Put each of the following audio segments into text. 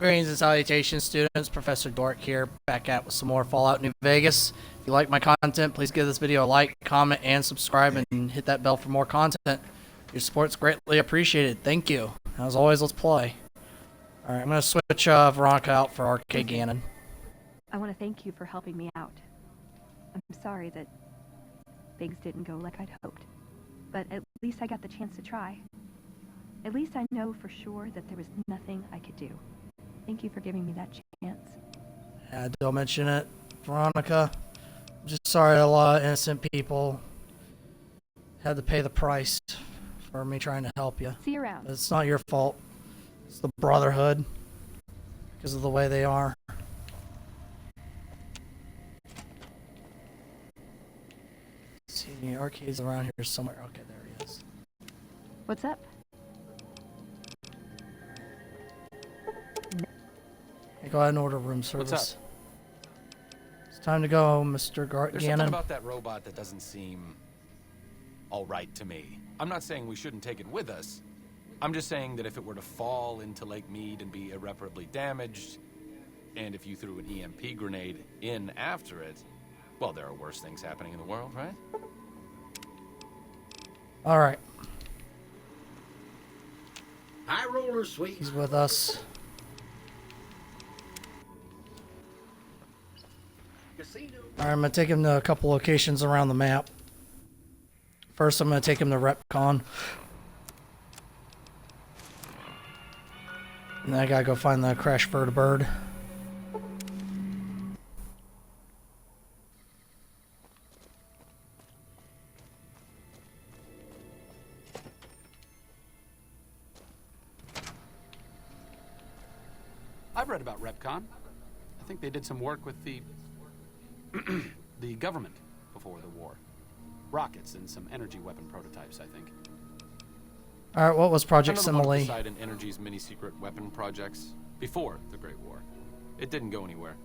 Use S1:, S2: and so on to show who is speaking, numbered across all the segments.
S1: Greetings and salutations, students. Professor Dork here, back at with some more Fallout New Vegas. If you like my content, please give this video a like, comment, and subscribe, and hit that bell for more content. Your support's greatly appreciated. Thank you. As always, let's play. Alright, I'm going to switch Veronica out for Arcade Gannon.
S2: I want to thank you for helping me out. I'm sorry that things didn't go like I'd hoped, but at least I got the chance to try. At least I know for sure that there was nothing I could do. Thank you for giving me that chance.
S1: Yeah, don't mention it, Veronica. I'm just sorry a lot of innocent people had to pay the price for me trying to help you.
S2: See you around.
S1: It's not your fault. It's the Brotherhood, because of the way they are. Let's see, the arcade's around here somewhere. Okay, there he is.
S2: What's up?
S1: Hey, go ahead and order room service.
S3: What's up?
S1: It's time to go, Mr.
S3: There's
S1: Gannon.
S3: something about that robot that doesn't seem all right to me. I'm not saying we shouldn't take it with us. I'm just saying that if it were to fall into Lake Mead and be irreparably damaged, and if you threw an EMP grenade in after it, well, there are worse things happening in the world, right?
S1: Alright,
S4: High roller, sweet.
S1: he's with us.
S4: Casino.
S1: Alright, I'm going to take him to a couple locations around the map. First, I'm going to take him to Repcon. And then I gotta go find the crash vertibird.
S5: I've read about Repcon. I think they did some work with the the government before the war. Rockets and some energy weapon prototypes, I think.
S1: Alright, what was Project
S3: Another one of
S1: Simile?
S3: Poseidon Energy's mini-secret weapon projects before the Great War. It didn't go anywhere.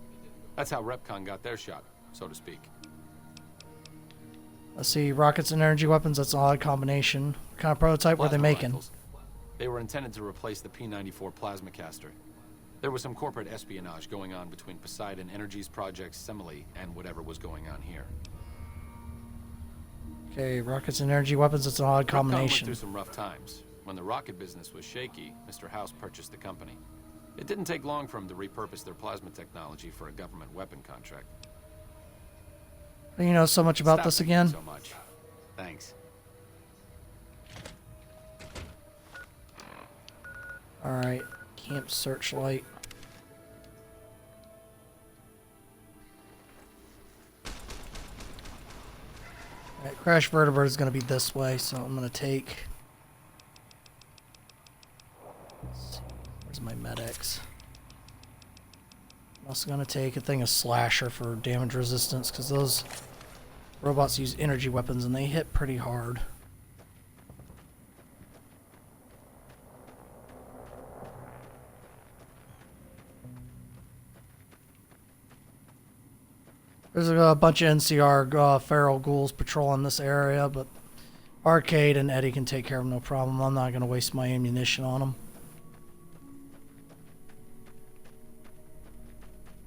S3: That's how Repcon got their shot, so to speak.
S1: Let's see, rockets and energy weapons, that's an odd combination. What kind of prototype were they
S3: Plasma
S1: making?
S3: rifles. They were intended to replace the P-94 plasma caster. There was some corporate espionage going on between Poseidon Energy's Project Simile and whatever was going on here.
S1: Okay, rockets and energy weapons, that's an odd
S3: Repcon went
S1: combination.
S3: through some rough times. When the rocket business was shaky, Mr. House purchased the company. It didn't take long for him to repurpose their plasma technology for a government weapon contract.
S1: You know so much about
S3: Stop
S1: this
S3: thinking
S1: again?
S3: So much. Thanks.
S1: Alright, Camp Searchlight. Alright, crash vertibird is going to be this way, so I'm going to take... Let's see, where's my medics? I'm also going to take a thing of slasher for damage resistance, because those robots use energy weapons and they hit pretty hard. There's a bunch of NCR feral ghouls patrolling this area, but Arcade and Eddie can take care of them, no problem. I'm not going to waste my ammunition on them.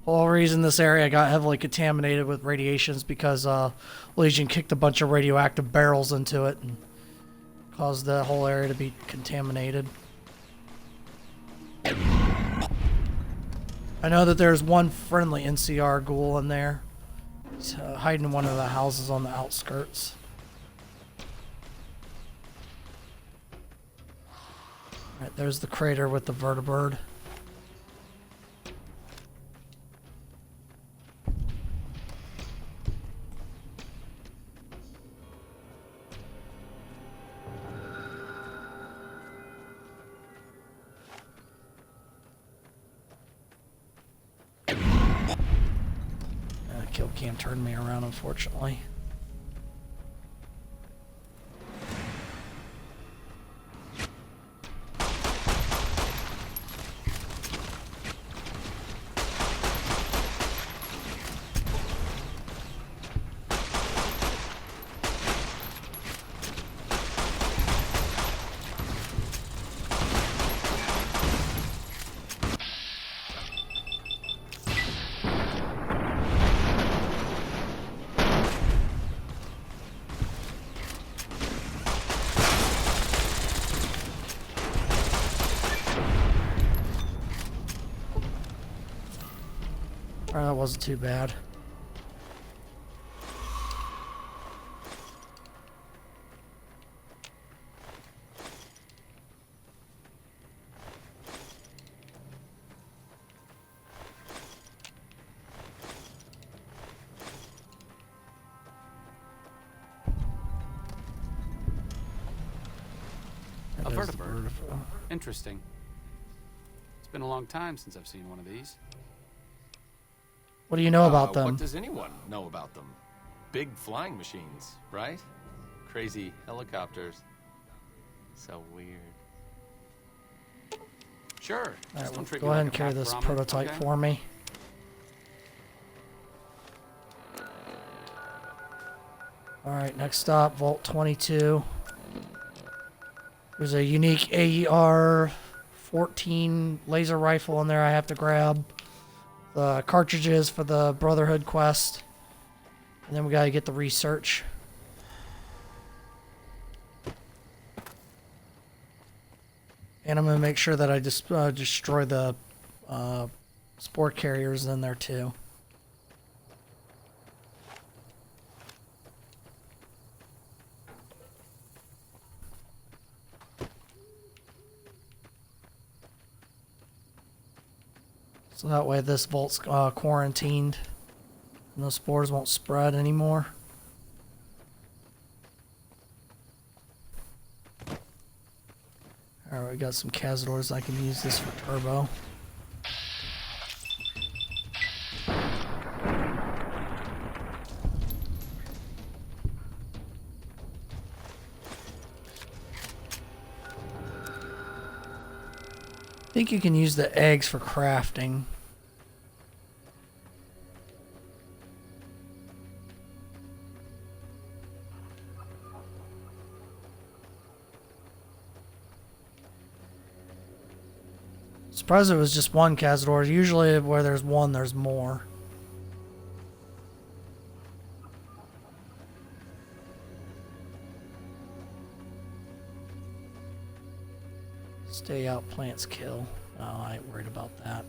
S1: The whole reason this area got heavily contaminated with radiation is because Legion kicked a bunch of radioactive barrels into it and caused the whole area to be contaminated. I know that there's one friendly NCR ghoul in there. He's hiding in one of the houses on the outskirts. Alright, there's the crater with the vertibird. Kill cam turned me around, unfortunately. Alright, that wasn't too bad.
S5: A
S1: That is the
S5: vertibird.
S1: vertibird.
S5: Interesting. It's been a long time since I've seen one of these.
S1: What do you know about them?
S3: What does anyone know about them? Big flying machines, right? Crazy helicopters. So weird. Sure.
S1: Alright,
S3: Just don't treat
S1: go
S3: me
S1: ahead
S3: like
S1: and
S3: a
S1: carry
S3: packed
S1: this
S3: ramen,
S1: prototype
S3: okay?
S1: for me. Alright, next up, Vault 22. There's a unique AER 14 laser rifle in there I have to grab. The cartridges for the Brotherhood quest. And then we gotta get the research. And I'm gonna make sure that I just destroy the spore carriers in there too. So that way this vault's quarantined and those spores won't spread anymore. Alright, we got some Cazadors. I can use this for turbo. I think you can use the eggs for crafting. Surprised it was just one Cazador. Usually where there's one, there's more. Stay out, plants kill. Oh, I ain't worried about that.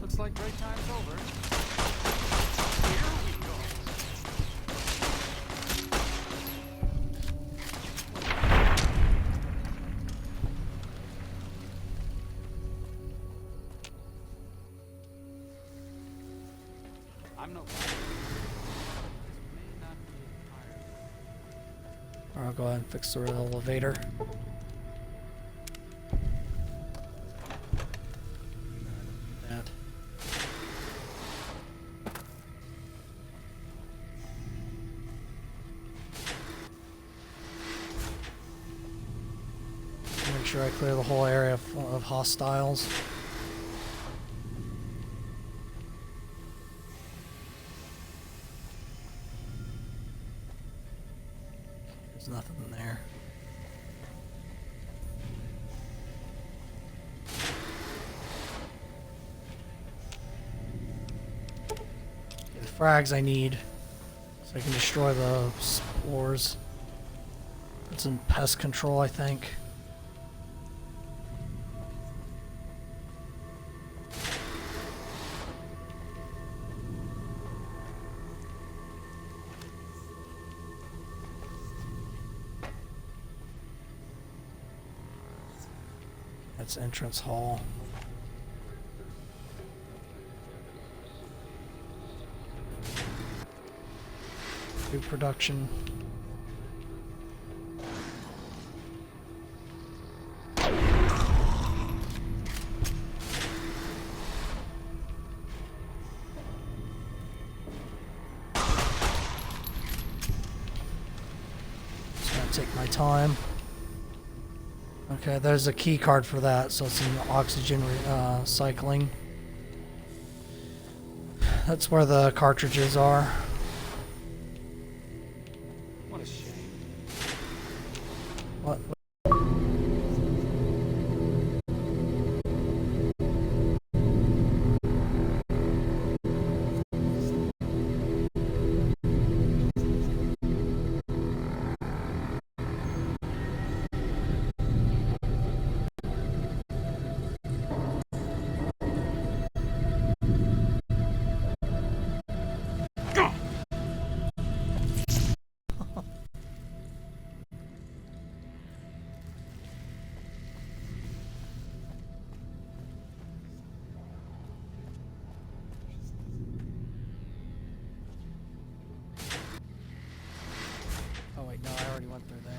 S5: Looks like break time's over. Here we go. I'm no pilot. This may not be entirely.
S1: I'll go ahead and fix the elevator. That. Make sure I clear the whole area of hostiles. There's nothing in there. The frags I need so I can destroy the spores. It's in pest control, I think. That's entrance hall. Food production. Just gonna take my time. Okay, there's a key card for that, so it's in oxygen cycling. That's where the cartridges are.
S5: What a shame.
S1: What? jump through there.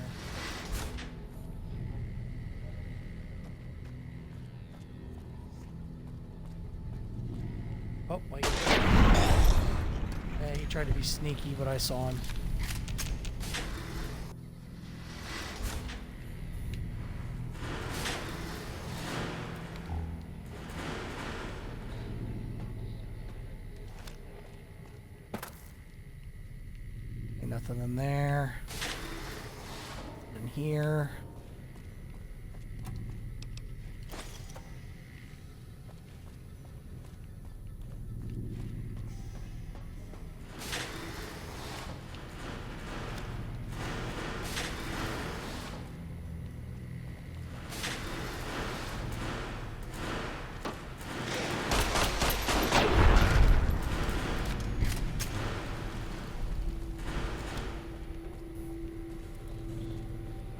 S1: Oh, wait. Yeah, he tried to be sneaky, but I saw him. Ain't nothing in there. In here.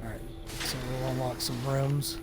S1: Alright, so we'll unlock some rooms.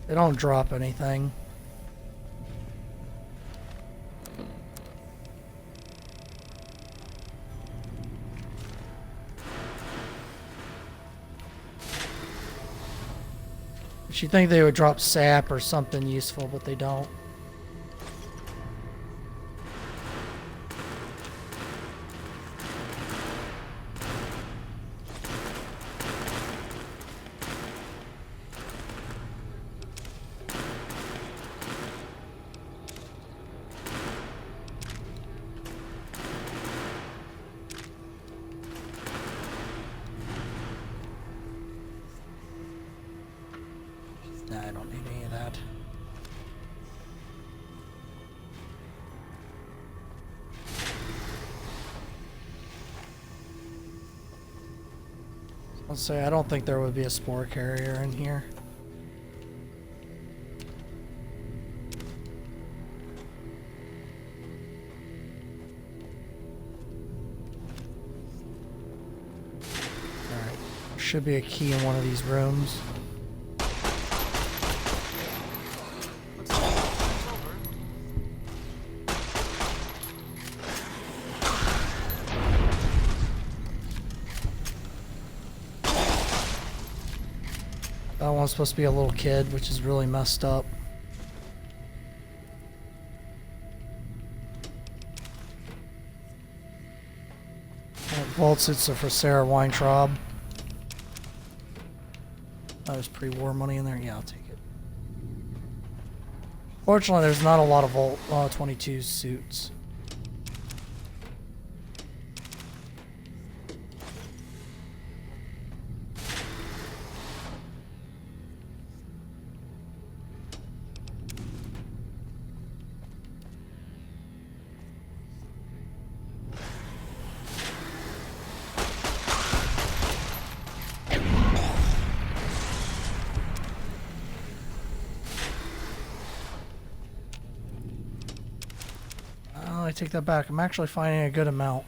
S1: They don't drop anything. You'd think they would drop sap or something useful, but they don't. Nah, I don't need any of that. I'll say I don't think there would be a spore carrier in here. Alright. Should be a key in one of these rooms. That one's supposed to be a little kid, which is really messed up. Vault suits are for Sarah Weintraub. Oh, there's pre-war money in there? Yeah, I'll take it. Fortunately, there's not a lot of Vault 22 suits. I take that back. I'm actually finding a good amount.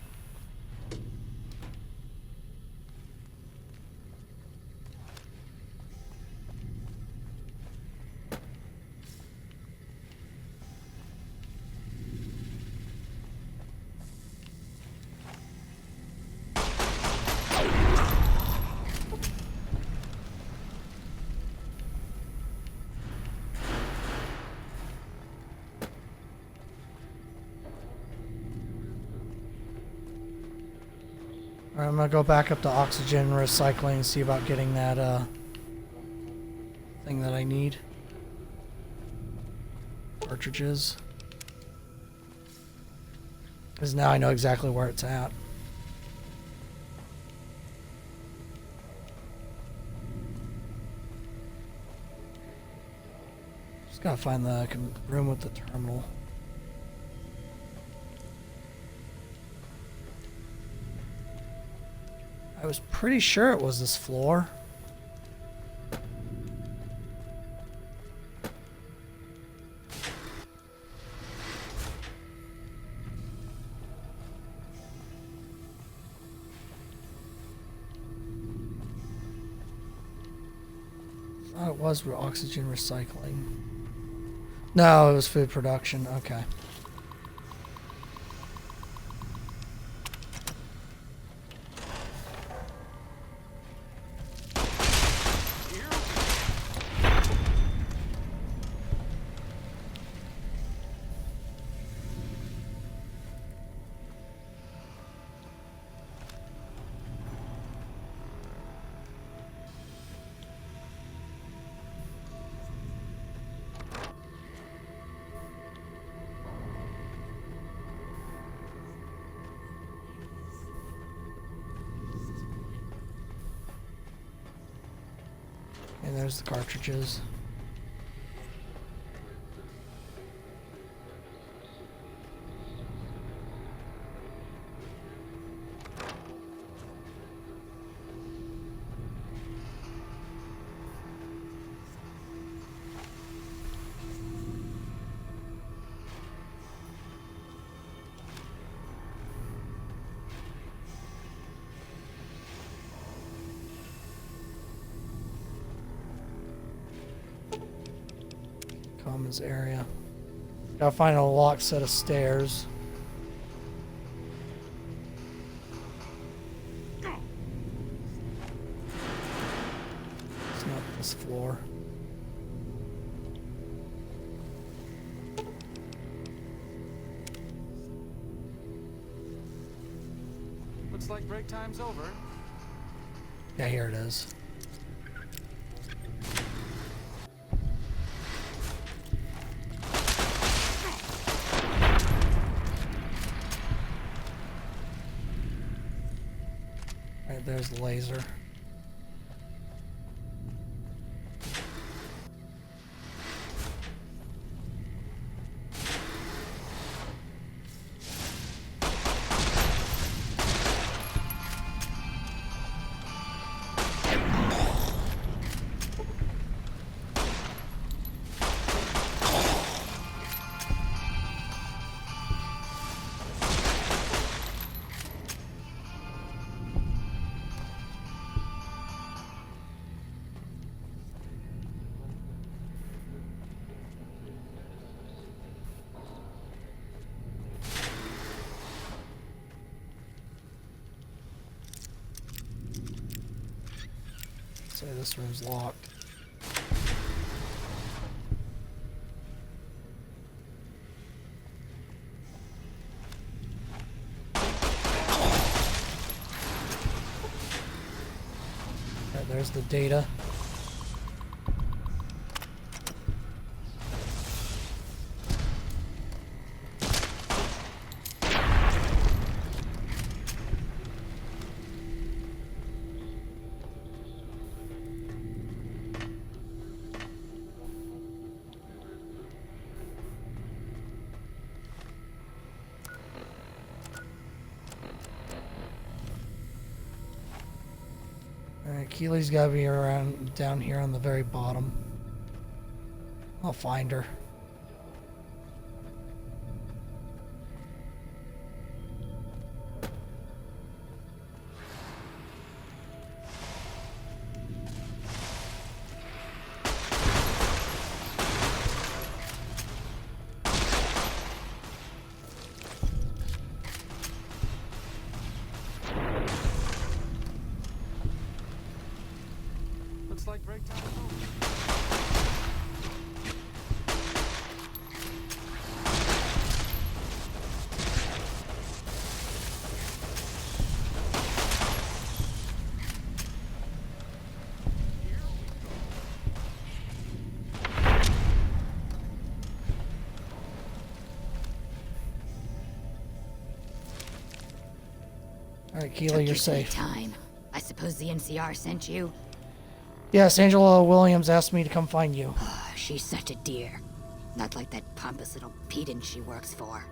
S1: Alright, I'm gonna go back up to oxygen recycling and see about getting that thing that I need. Cartridges. Because now I know exactly where it's at. Just gotta find the room with the terminal. I was pretty sure it was this floor. Thought it was oxygen recycling. No, it was food production. Okay. And there's the cartridges. Commons area. Gotta find a locked set of stairs. It's not this floor.
S5: Looks like break time's over.
S1: Yeah, here it is. Right, there's the laser. Say this room's locked. Right, there's the data. Alright, Keely's gotta be around down here on the very bottom. I'll find her.
S5: Looks like break time's over.
S1: Alright, Keela,
S6: Took
S1: you're
S6: your sweet
S1: safe.
S6: time. I suppose the NCR sent you?
S1: Yes, Angela Williams asked me to come find you.
S6: She's such a dear. Not like that pompous little pedant she works for.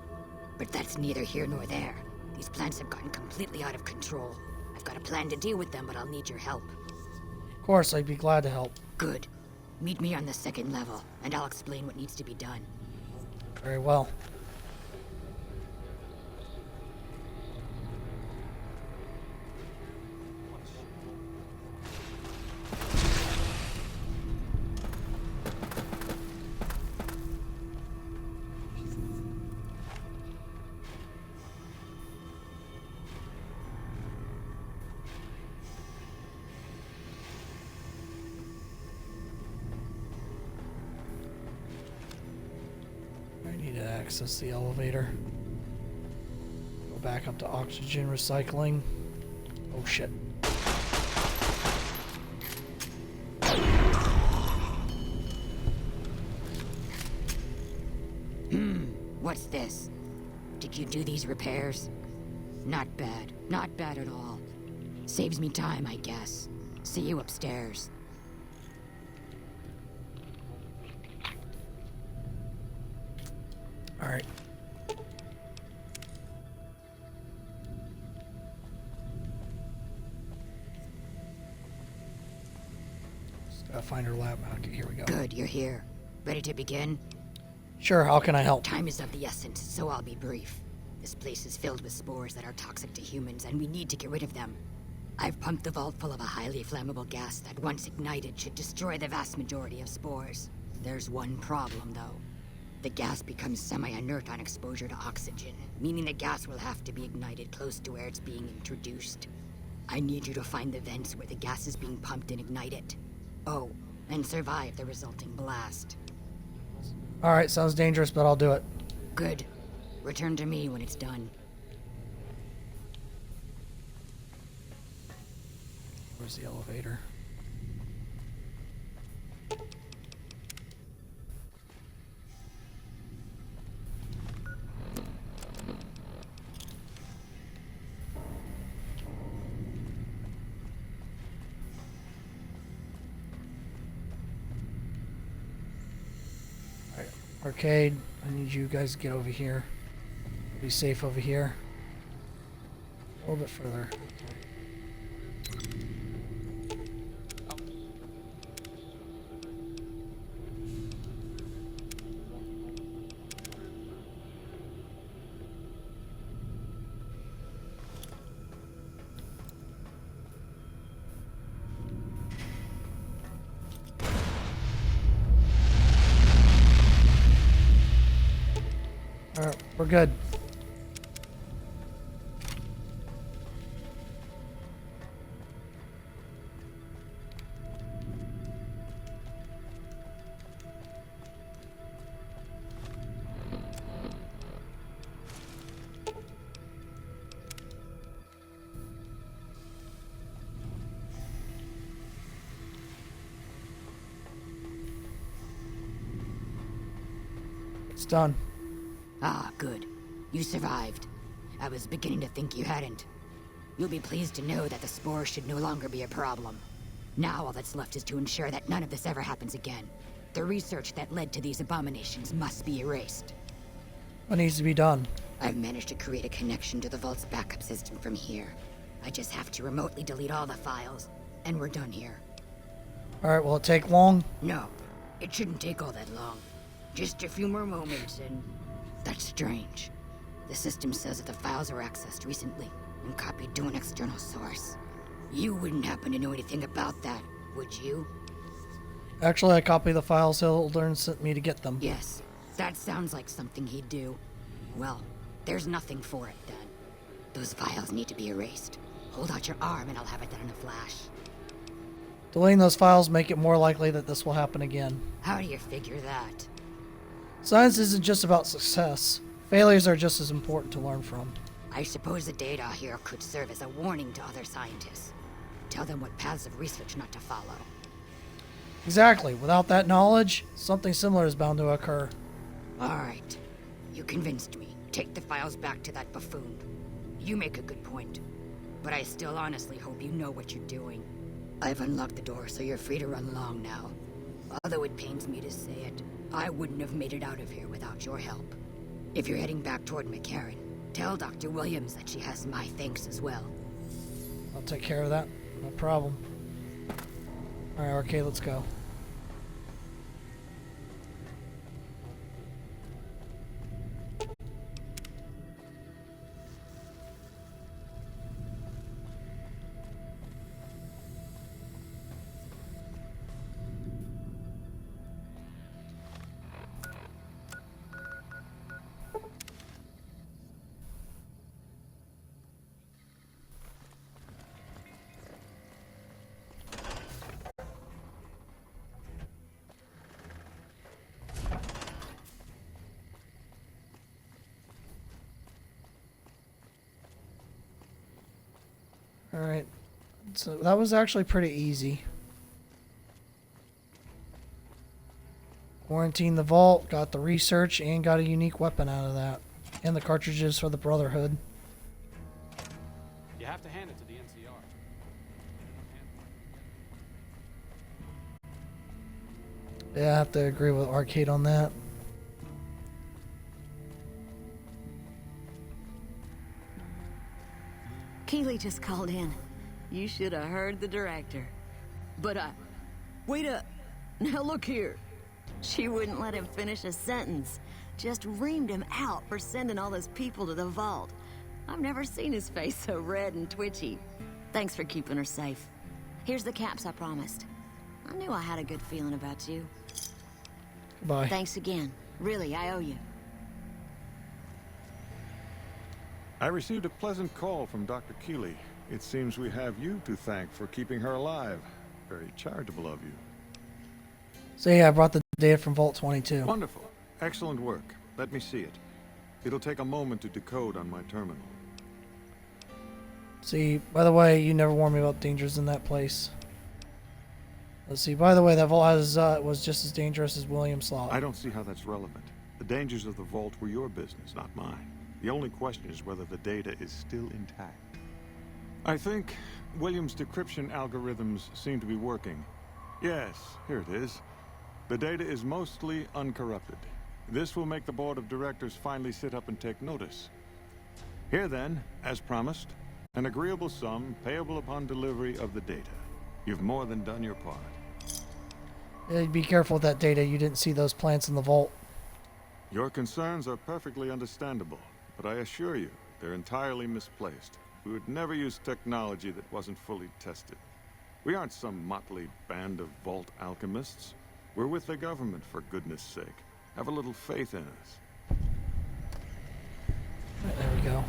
S6: But that's neither here nor there. These plants have gotten completely out of control. I've got a plan to deal with them, but I'll need your help.
S1: Of course, I'd be glad to help.
S6: Good. Meet me on the second level, and I'll explain what needs to be done.
S1: Very well. I need to access the elevator. Go back up to oxygen recycling. Oh shit.
S6: What's this? Did you do these repairs? Not bad. Not bad at all. Saves me time, I guess. See you upstairs.
S1: Alright. Just gotta find her lab. Okay, here we go.
S6: Good, you're here. Ready to begin?
S1: Sure, how can I help?
S6: Time is of the essence, so I'll be brief. This place is filled with spores that are toxic to humans, and we need to get rid of them. I've pumped the vault full of a highly flammable gas that, once ignited, should destroy the vast majority of spores. There's one problem, though. The gas becomes semi-inert on exposure to oxygen, meaning the gas will have to be ignited close to where it's being introduced. I need you to find the vents where the gas is being pumped and ignite it. Oh, and survive the resulting blast.
S1: Alright, sounds dangerous, but I'll do it.
S6: Good. Return to me when it's done.
S1: Where's the elevator? Alright, Arcade, I need you guys to get over here. Be safe over here. A little bit further. Alright, we're good. It's done.
S6: Ah, good. You survived. I was beginning to think you hadn't. You'll be pleased to know that the spores should no longer be a problem. Now all that's left is to ensure that none of this ever happens again. The research that led to these abominations must be erased.
S1: What needs to be done?
S6: I've managed to create a connection to the Vault's backup system from here. I just have to remotely delete all the files, and we're done here.
S1: Alright, will it take long?
S6: No, it shouldn't take all that long. Just a few more moments, and... That's strange. The system says that the files were accessed recently and copied to an external source. You wouldn't happen to know anything about that, would you?
S1: Actually, I copied the files Hildern sent me to get them.
S6: Yes, that sounds like something he'd do. Well, there's nothing for it then. Those files need to be erased. Hold out your arm and I'll have it done in a flash.
S1: Deleting those files make it more likely that this will happen again.
S6: How do you figure that?
S1: Science isn't just about success. Failures are just as important to learn from.
S6: I suppose the data here could serve as a warning to other scientists. Tell them what paths of research not to follow.
S1: Exactly. Without that knowledge, something similar is bound to occur.
S6: Alright. You convinced me. Take the files back to that buffoon. You make a good point. but I still honestly hope you know what you're doing. I've unlocked the door, so you're free to run along now. Although it pains me to say it, I wouldn't have made it out of here without your help. If you're heading back toward McCarran, tell Dr. Williams that she has my thanks as well.
S1: I'll take care of that. No problem. Alright, RK, let's go. Alright, so that was actually pretty easy. Quarantined the vault, got the research, and got a unique weapon out of that. And the cartridges for the Brotherhood.
S5: You have to hand it to the NCR.
S1: Yeah, I have to agree with Arcade on that.
S7: Keeley just called in. You should have heard the director. But wait up. Now look here. She wouldn't let him finish a sentence. Just reamed him out for sending all those people to the vault. I've never seen his face so red and twitchy. Thanks for keeping her safe. Here's the caps I promised. I knew I had a good feeling about you.
S1: Bye.
S7: Thanks again. Really, I owe you.
S8: I received a pleasant call from Dr. Keeley. It seems we have you to thank for keeping her alive. Very charitable of you.
S1: So yeah, I brought the data from Vault 22.
S8: Wonderful. Excellent work. Let me see it. It'll take a moment to decode on my terminal.
S1: See, by the way, you never warned me about dangers in that place. Let's see, by the way, that vault was just as dangerous as William's slot.
S8: I don't see how that's relevant. The dangers of the vault were your business, not mine. The only question is whether the data is still intact. I think Williams' decryption algorithms seem to be working. Yes, here it is. The data is mostly uncorrupted. This will make the board of directors finally sit up and take notice. Here then, as promised, an agreeable sum payable upon delivery of the data. You've more than done your part.
S1: Yeah, be careful with that data. You didn't see those plants in the vault.
S8: Your concerns are perfectly understandable, but I assure you, they're entirely misplaced. We would never use technology that wasn't fully tested. We aren't some motley band of vault alchemists. We're with the government, for goodness sake. Have a little faith in us.
S1: Right, there we go.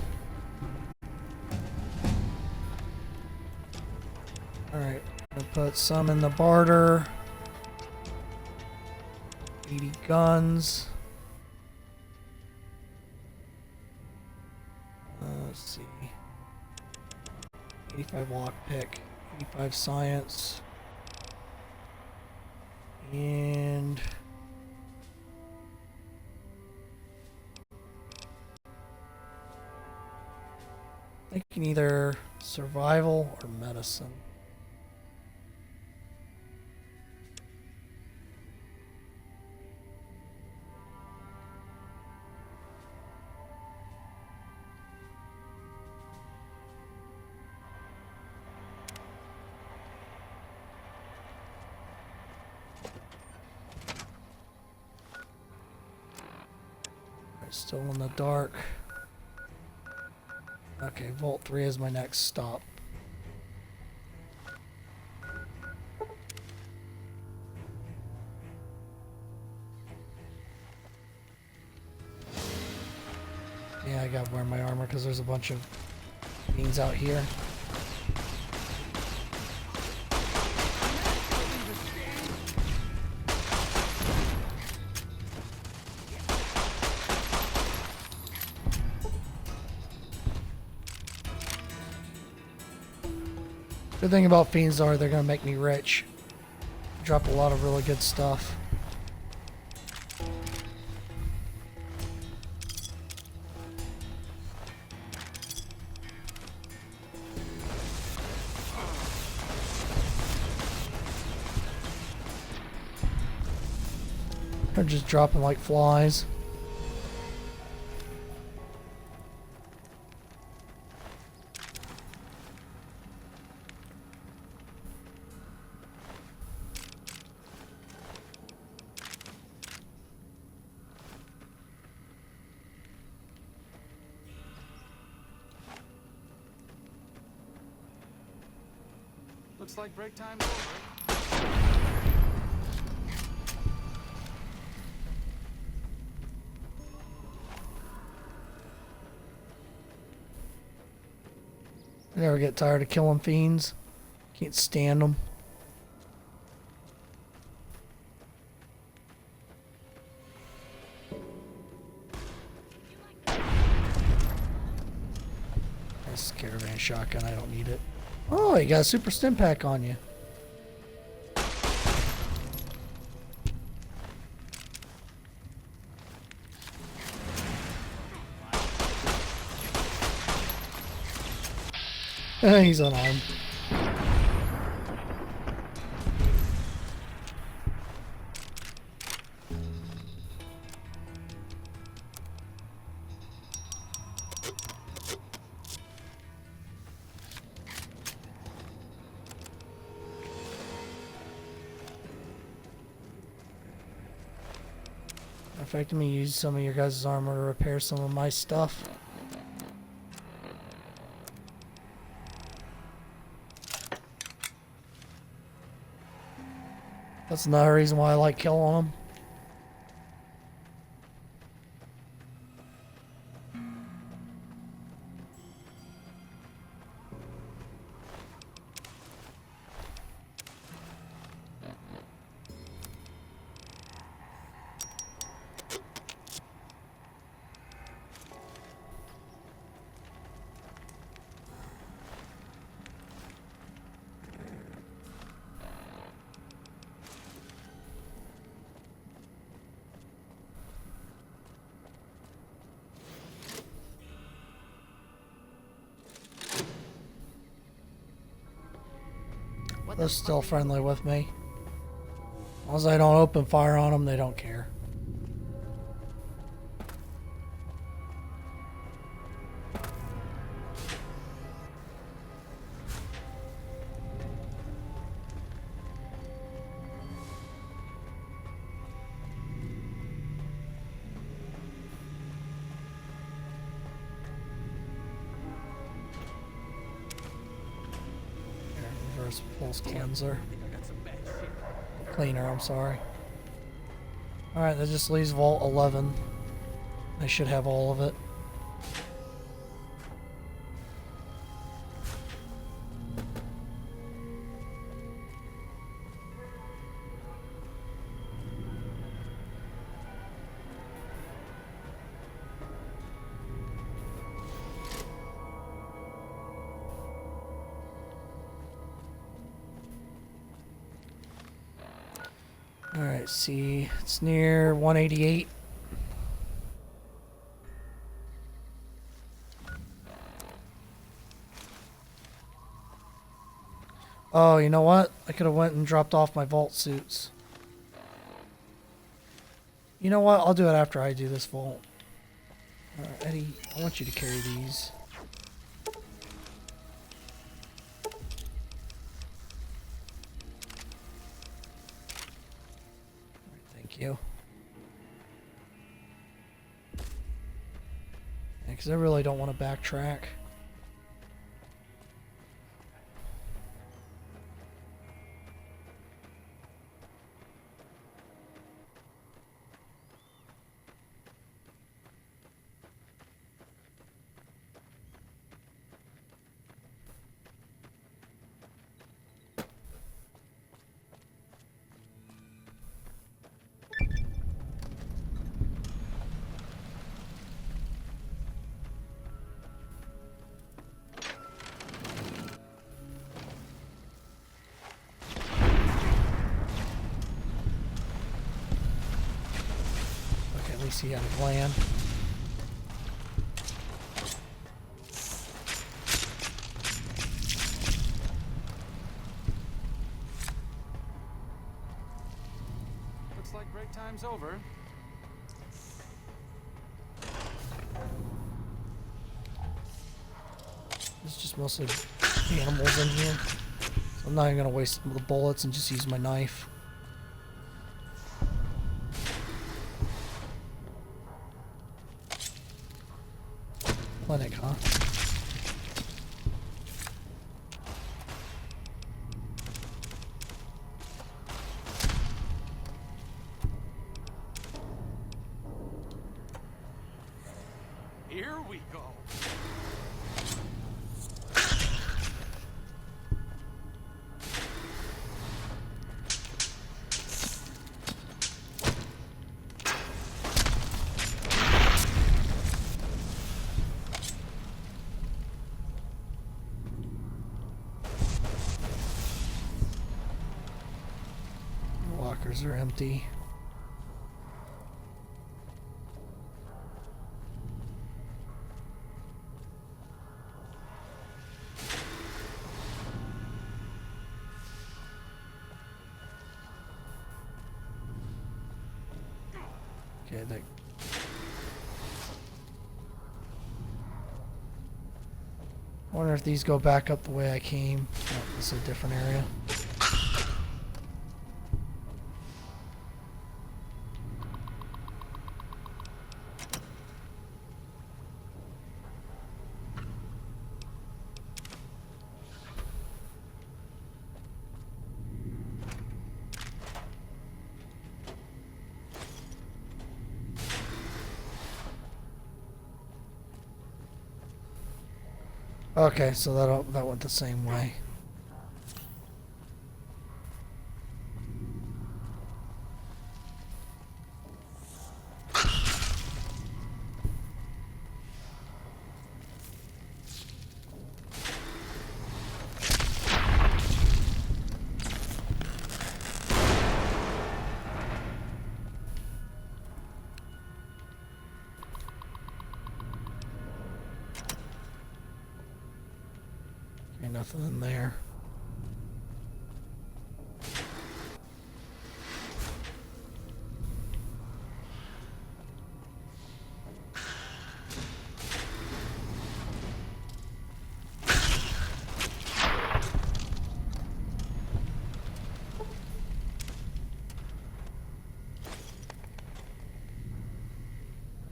S1: Alright, I'm gonna put some in the barter. 80 guns. Let's see. 85 lockpick, 85 science. And I can either survival or medicine. Still in the dark. Okay, Vault 3 is my next stop. Yeah, I gotta wear my armor because there's a bunch of beings out here. Good thing about fiends are they're gonna make me rich. Drop a lot of really good stuff. They're just dropping like flies.
S5: Looks like break time's over.
S1: I never get tired of killing fiends. Can't stand them. That's a caravan shotgun. I don't need it. Oh, you got a super stim pack on you. He's unarmed. In fact, let me use some of your guys' armor to repair some of my stuff. That's another reason why I like killing them. They're still friendly with me. As long as I don't open fire on them, they don't care. Reverse pulse cleanser. Cleaner, I'm sorry. Alright, that just leaves Vault 11. They should have all of it. Alright, see, it's near 188. Oh, you know what? I could have went and dropped off my vault suits. You know what? I'll do it after I do this vault. Eddie, I want you to carry these. Thank you. Because I really don't want to backtrack. At least he had a plan.
S5: Looks like break time. time's over.
S1: It's just mostly animals in here. So I'm not even gonna waste the bullets and just use my knife. Clinic, huh?
S5: Here we go.
S1: Lockers are empty. Okay, they... I wonder if these go back up the way I came. Oh, this is a different area. Okay, so that went the same way. Okay, nothing in there.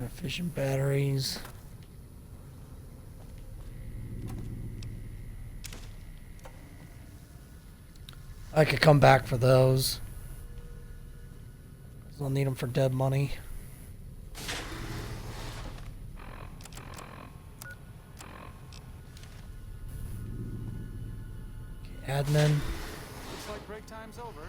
S1: Efficient batteries. I could come back for those. 'Cause I'll need them for dead money. Okay, admin.
S5: Looks like break time's over.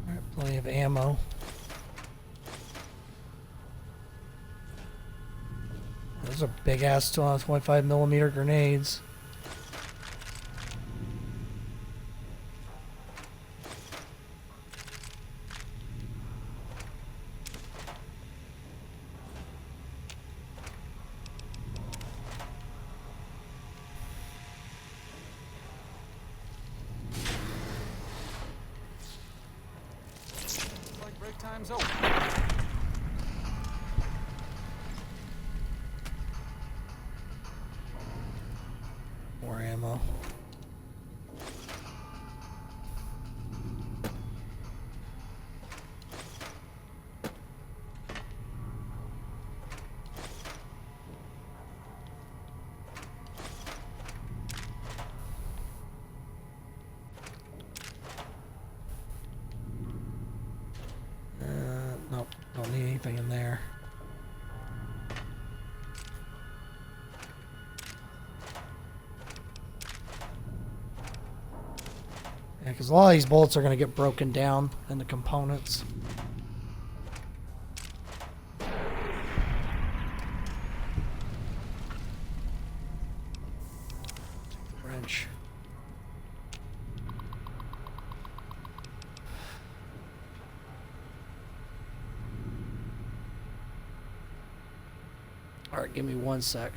S1: Alright, plenty of ammo. Those are big ass 225mm grenades.
S5: Looks like break time's over.
S1: More ammo. Nope, don't need anything in there. Yeah, because a lot of these bullets are going to get broken down into components. Take the wrench. Alright, give me 1 sec.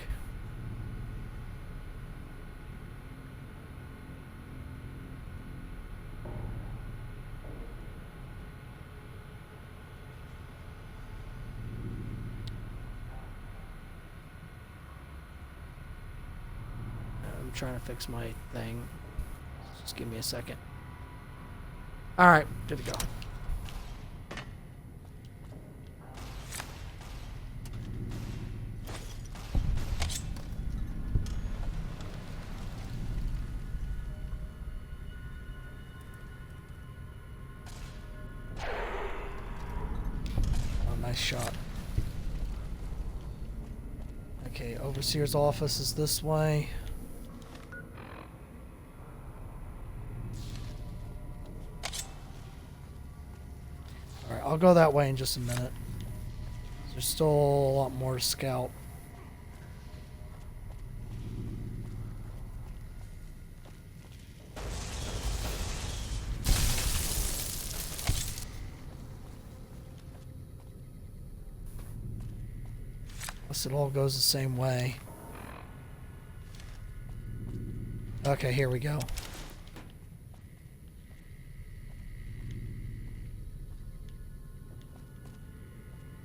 S1: I'm trying to fix my thing. Just give me a second. Alright, good to go. Oh, nice shot. Okay, Overseer's office is this way. Alright, I'll go that way in just a minute. There's still a lot more to scout. Unless it all goes the same way. Okay, here we go.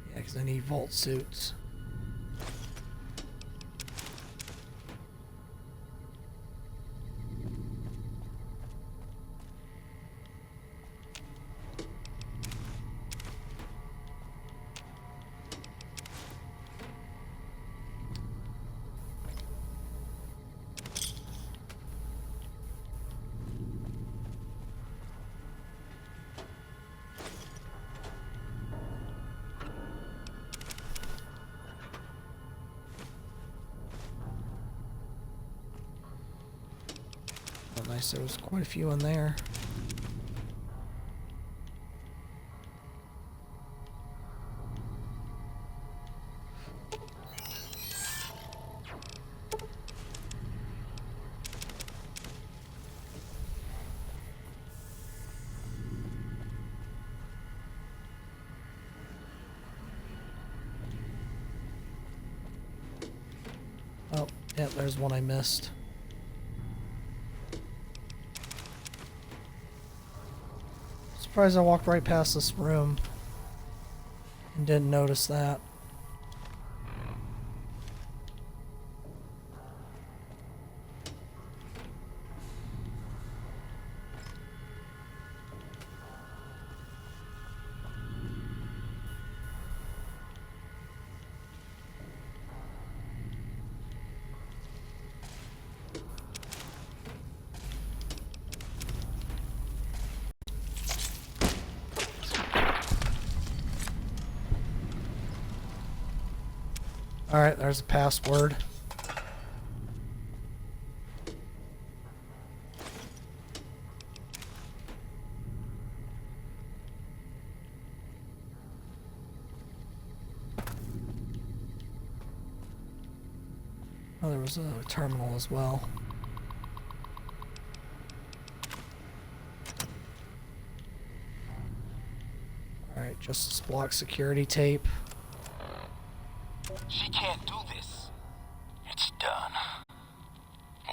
S1: Yeah, because I need vault suits. Oh, nice, there was quite a few in there. Oh, yeah, there's one I missed. Surprised I walked right past this room and didn't notice that. Alright, there's a password. Oh, there was a terminal as well. Alright, Justice Block security tape.
S9: She can't do this. It's done.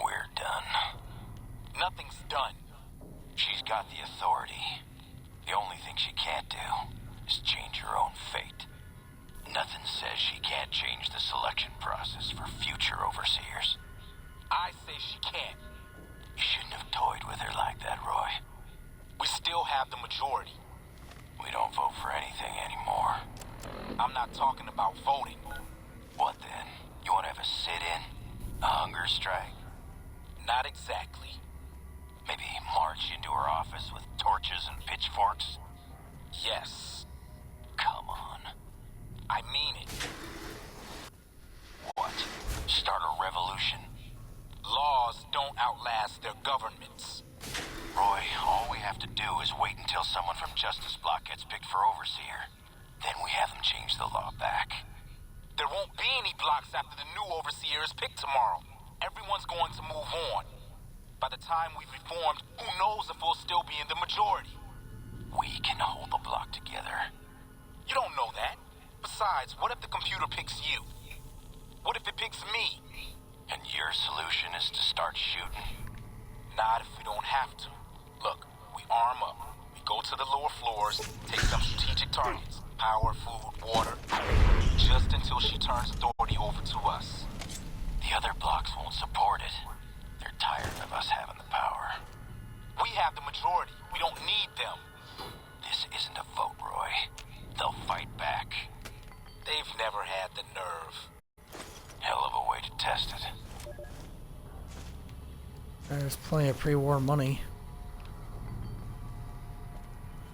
S9: We're done. Nothing's done. She's got the authority. The only thing she can't do is change her own fate. Nothing says she can't change the selection process for future overseers. I say she can't. You shouldn't have toyed with her like that, Roy. We still have the majority. We don't vote for anything anymore. I'm not talking about voting. What then? You want to have a sit-in? A hunger strike? Not exactly. Maybe march into her office with torches and pitchforks? Yes. Come on. I mean it. What? Start a revolution? Laws don't outlast their governments. Roy, all we have to do is wait until someone from Justice Block gets picked for Overseer. Then we have them change the law back. There won't be any blocks after the new Overseer is picked tomorrow. Everyone's going to move on. By the time we've reformed, who knows if we'll still be in the majority? We can hold the block together. You don't know that. Besides, what if the computer picks you? What if it picks me? And your solution is to start shooting? Not if we don't have to. Look, we arm up. We go to the lower floors, take some strategic targets. Power, food, water. Just until she turns authority over to us. The other blocks won't support it. They're tired of us having the power. We have the majority. We don't need them. This isn't a vote, Roy. They'll fight back. They've never had the nerve. Hell of a way to test it.
S1: There's plenty of pre-war money.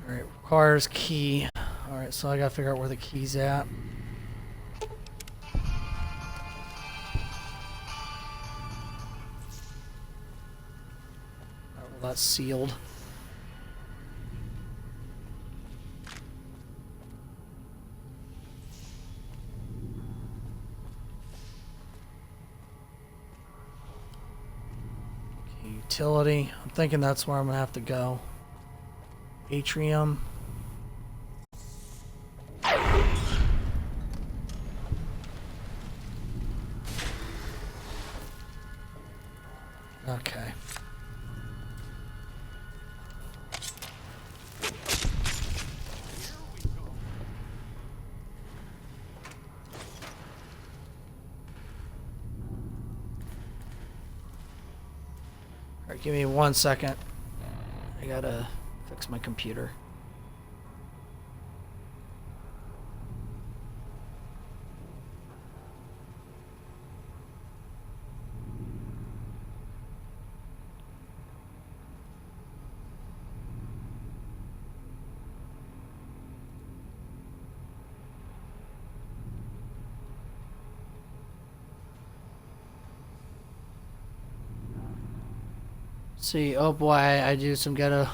S1: Alright, requires key. Alright, so I gotta figure out where the key's at. Oh, well, that's sealed. Utility. I'm thinking that's where I'm gonna have to go. Atrium. Okay. Alright, give me 1 second. I gotta fix my computer. See, oh boy, I do some ghetto.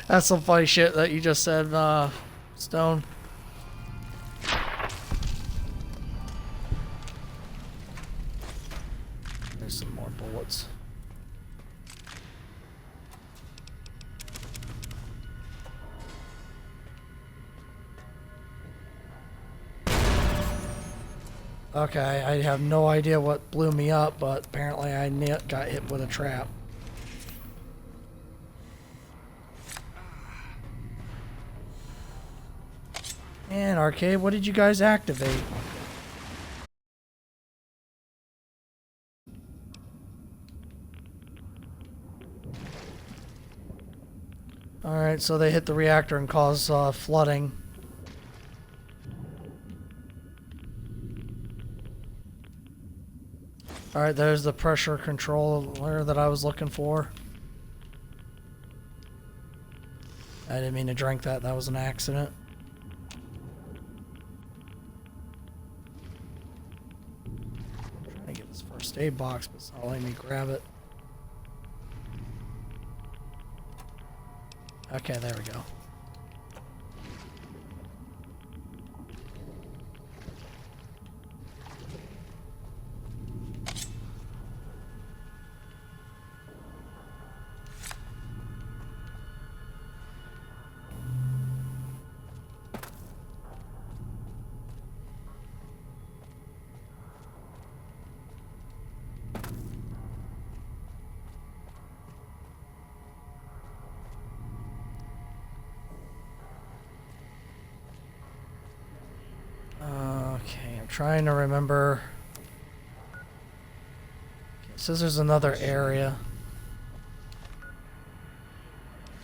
S1: That's some funny shit that you just said, Stone. There's some more bullets. Okay, I have no idea what blew me up, but apparently I got hit with a trap. And Arcade, what did you guys activate? Alright, so they hit the reactor and caused flooding. Alright, there's the pressure controller that I was looking for. I didn't mean to drink that, that was an accident. I'm trying to get this first aid box, but it's not letting me grab it. Okay, there we go. Okay, I'm trying to remember. Okay, it says there's another area.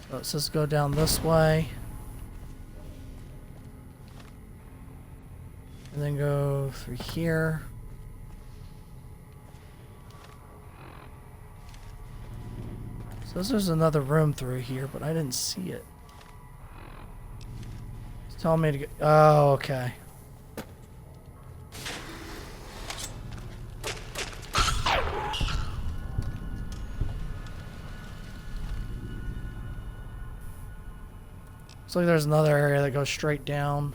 S1: So it says go down this way. And then go through here. It says there's another room through here, but I didn't see it. It's telling me to go. Oh, okay. Looks like there's another area that goes straight down.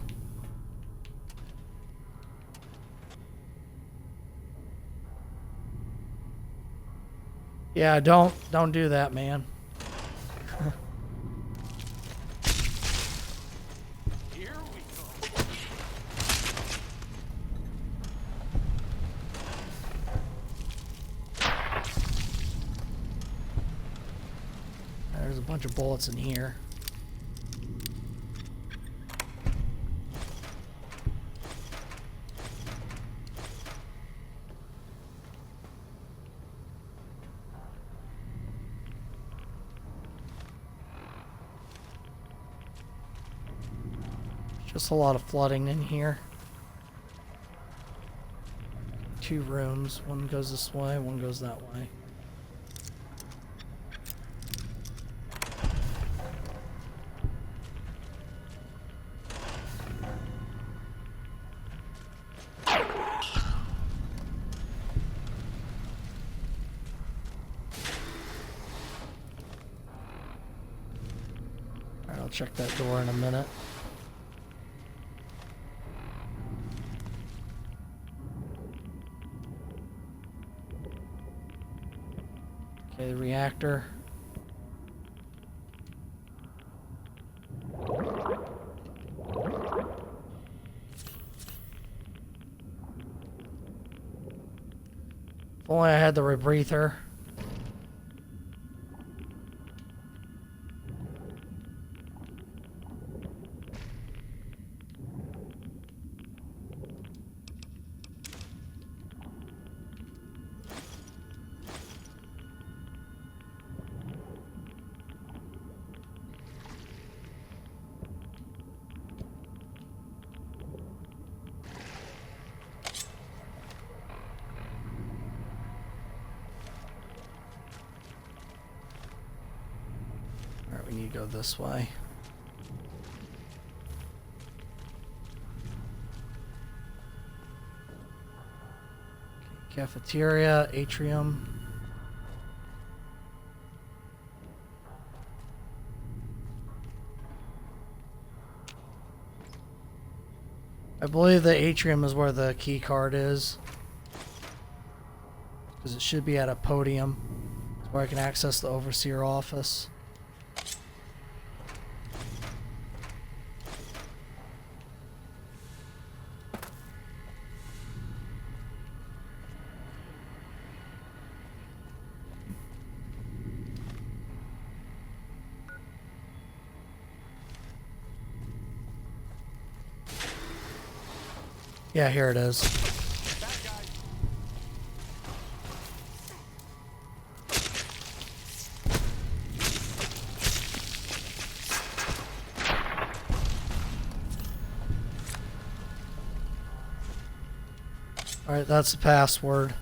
S1: Yeah, don't do that, man.
S5: Here we go.
S1: bunch of bullets in here. Just a lot of flooding in here. 2 rooms. One goes this way, one goes that way. Alright, I'll check that door in a minute. Okay, the reactor. If only I had the rebreather. Alright, we need to go this way. Okay, cafeteria, atrium. I believe the atrium is where the key card is. Because it should be at a podium where I can access the overseer office. Yeah, here it is. Alright, that's the password.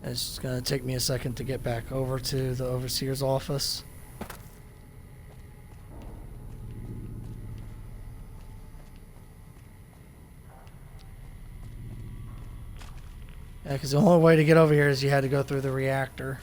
S1: It's going to take me a second to get back over to the overseer's office. Yeah, because the only way to get over here is you had to go through the reactor.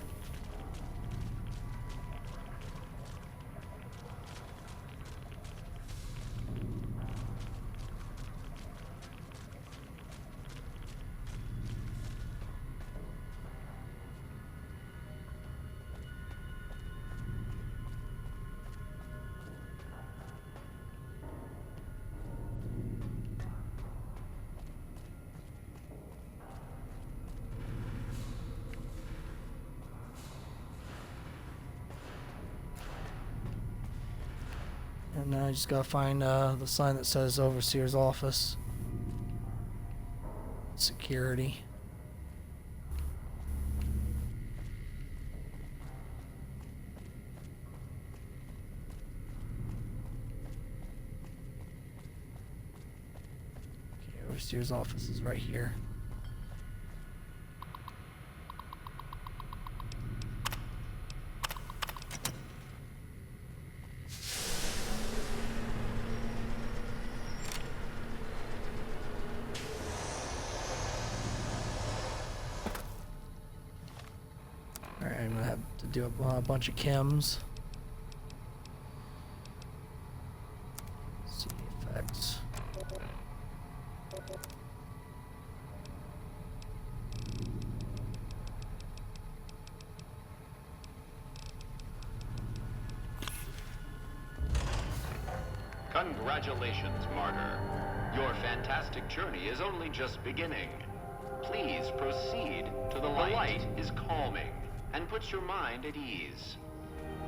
S1: And now I just gotta find the sign that says Overseer's Office. Security. Okay, Overseer's Office is right here. Alright, I'm gonna have to do a bunch of chems. See effects.
S10: Congratulations, Martyr. Your fantastic journey is only just beginning. Please proceed to the light. The light is calming and puts your mind at ease.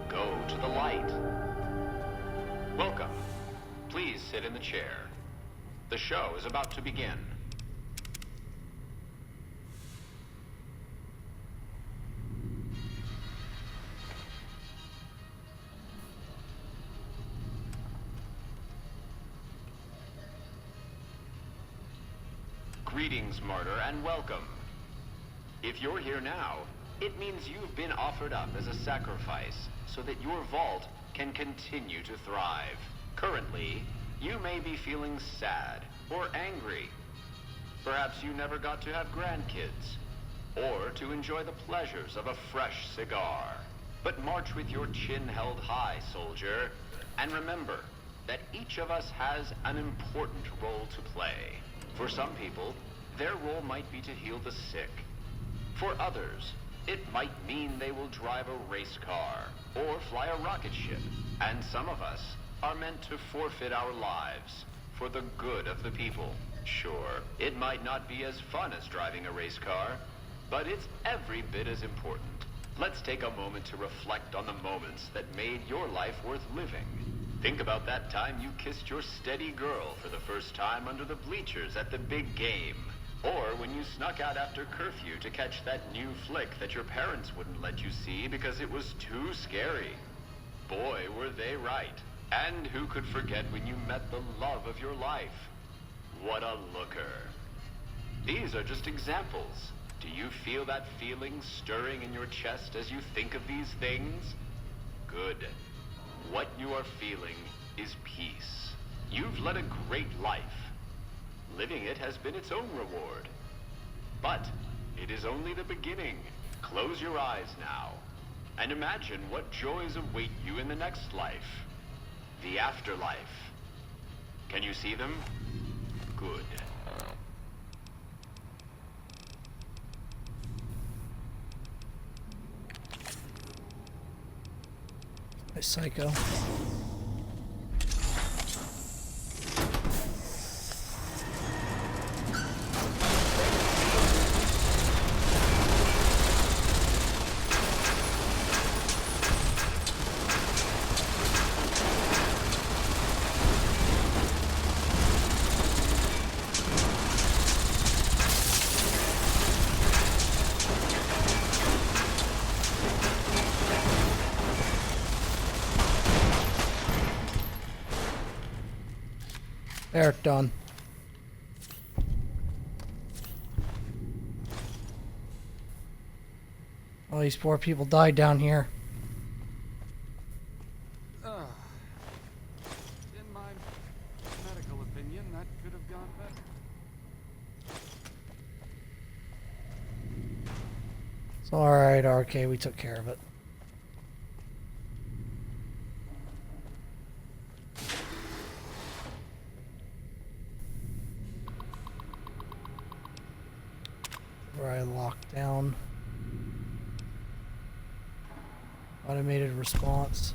S10: Go to the light. Welcome. Please sit in the chair. The show is about to begin. Greetings, Martyr, and welcome. If you're here now, it means you've been offered up as a sacrifice so that your vault can continue to thrive. Currently, you may be feeling sad or angry. Perhaps you never got to have grandkids, or to enjoy the pleasures of a fresh cigar. But march with your chin held high, soldier, and remember that each of us has an important role to play. For some people, their role might be to heal the sick. For others, it might mean they will drive a race car or fly a rocket ship. And some of us are meant to forfeit our lives for the good of the people. Sure, it might not be as fun as driving a race car, but it's every bit as important. Let's take a moment to reflect on the moments that made your life worth living. Think about that time you kissed your steady girl for the first time under the bleachers at the big game. Or when you snuck out after curfew to catch that new flick that your parents wouldn't let you see because it was too scary. Boy, were they right. And who could forget when you met the love of your life? What a looker. These are just examples. Do you feel that feeling stirring in your chest as you think of these things? Good. What you are feeling is peace. You've led a great life. Living it has been its own reward. But it is only the beginning. Close your eyes now, and imagine what joys await you in the next life. The afterlife. Can you see them? Good.
S1: Hey, Psycho. There, done. All these poor people died down here.
S5: In my medical opinion, that could have gone better.
S1: It's alright, RK, we took care of it. Where I locked down. Automated response.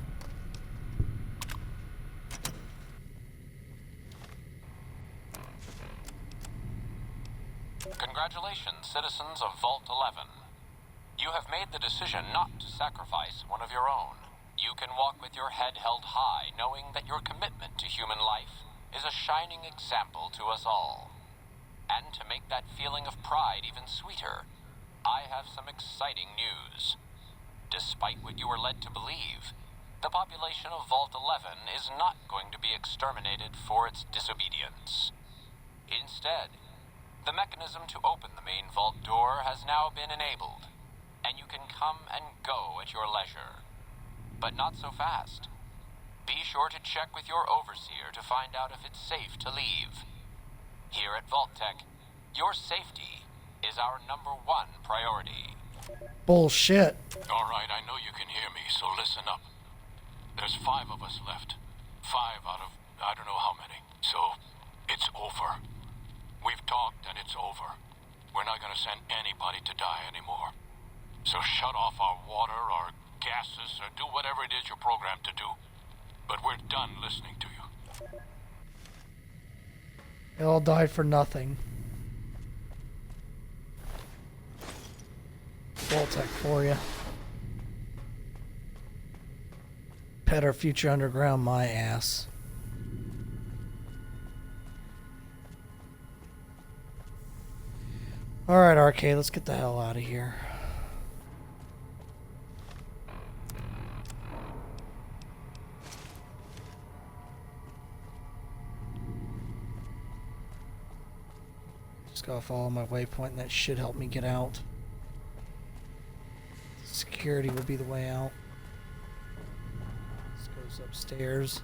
S11: Congratulations, citizens of Vault 11. You have made the decision not to sacrifice one of your own. You can walk with your head held high, knowing that your commitment to human life is a shining example to us all. And to make that feeling of pride even sweeter, I have some exciting news. Despite what you were led to believe, the population of Vault 11 is not going to be exterminated for its disobedience. Instead, the mechanism to open the main vault door has now been enabled, and you can come and go at your leisure. But not so fast. Be sure to check with your overseer to find out if it's safe to leave. Here at Vault-Tec, your safety is our #1 priority.
S1: Bullshit.
S11: All right, I know you can hear me, so listen up. There's 5 of us left. 5 out of I don't know how many. So, it's over. We've talked and it's over. We're not gonna send anybody to die anymore. So shut off our water, our gases, or do whatever it is you're programmed to do. But we're done listening to you.
S1: They all died for nothing. Vault-Tec for you. Pet our future underground, my ass. Alright, Arcade, let's get the hell out of here. Just gotta follow my waypoint and that should help me get out. Security will be the way out. This goes upstairs.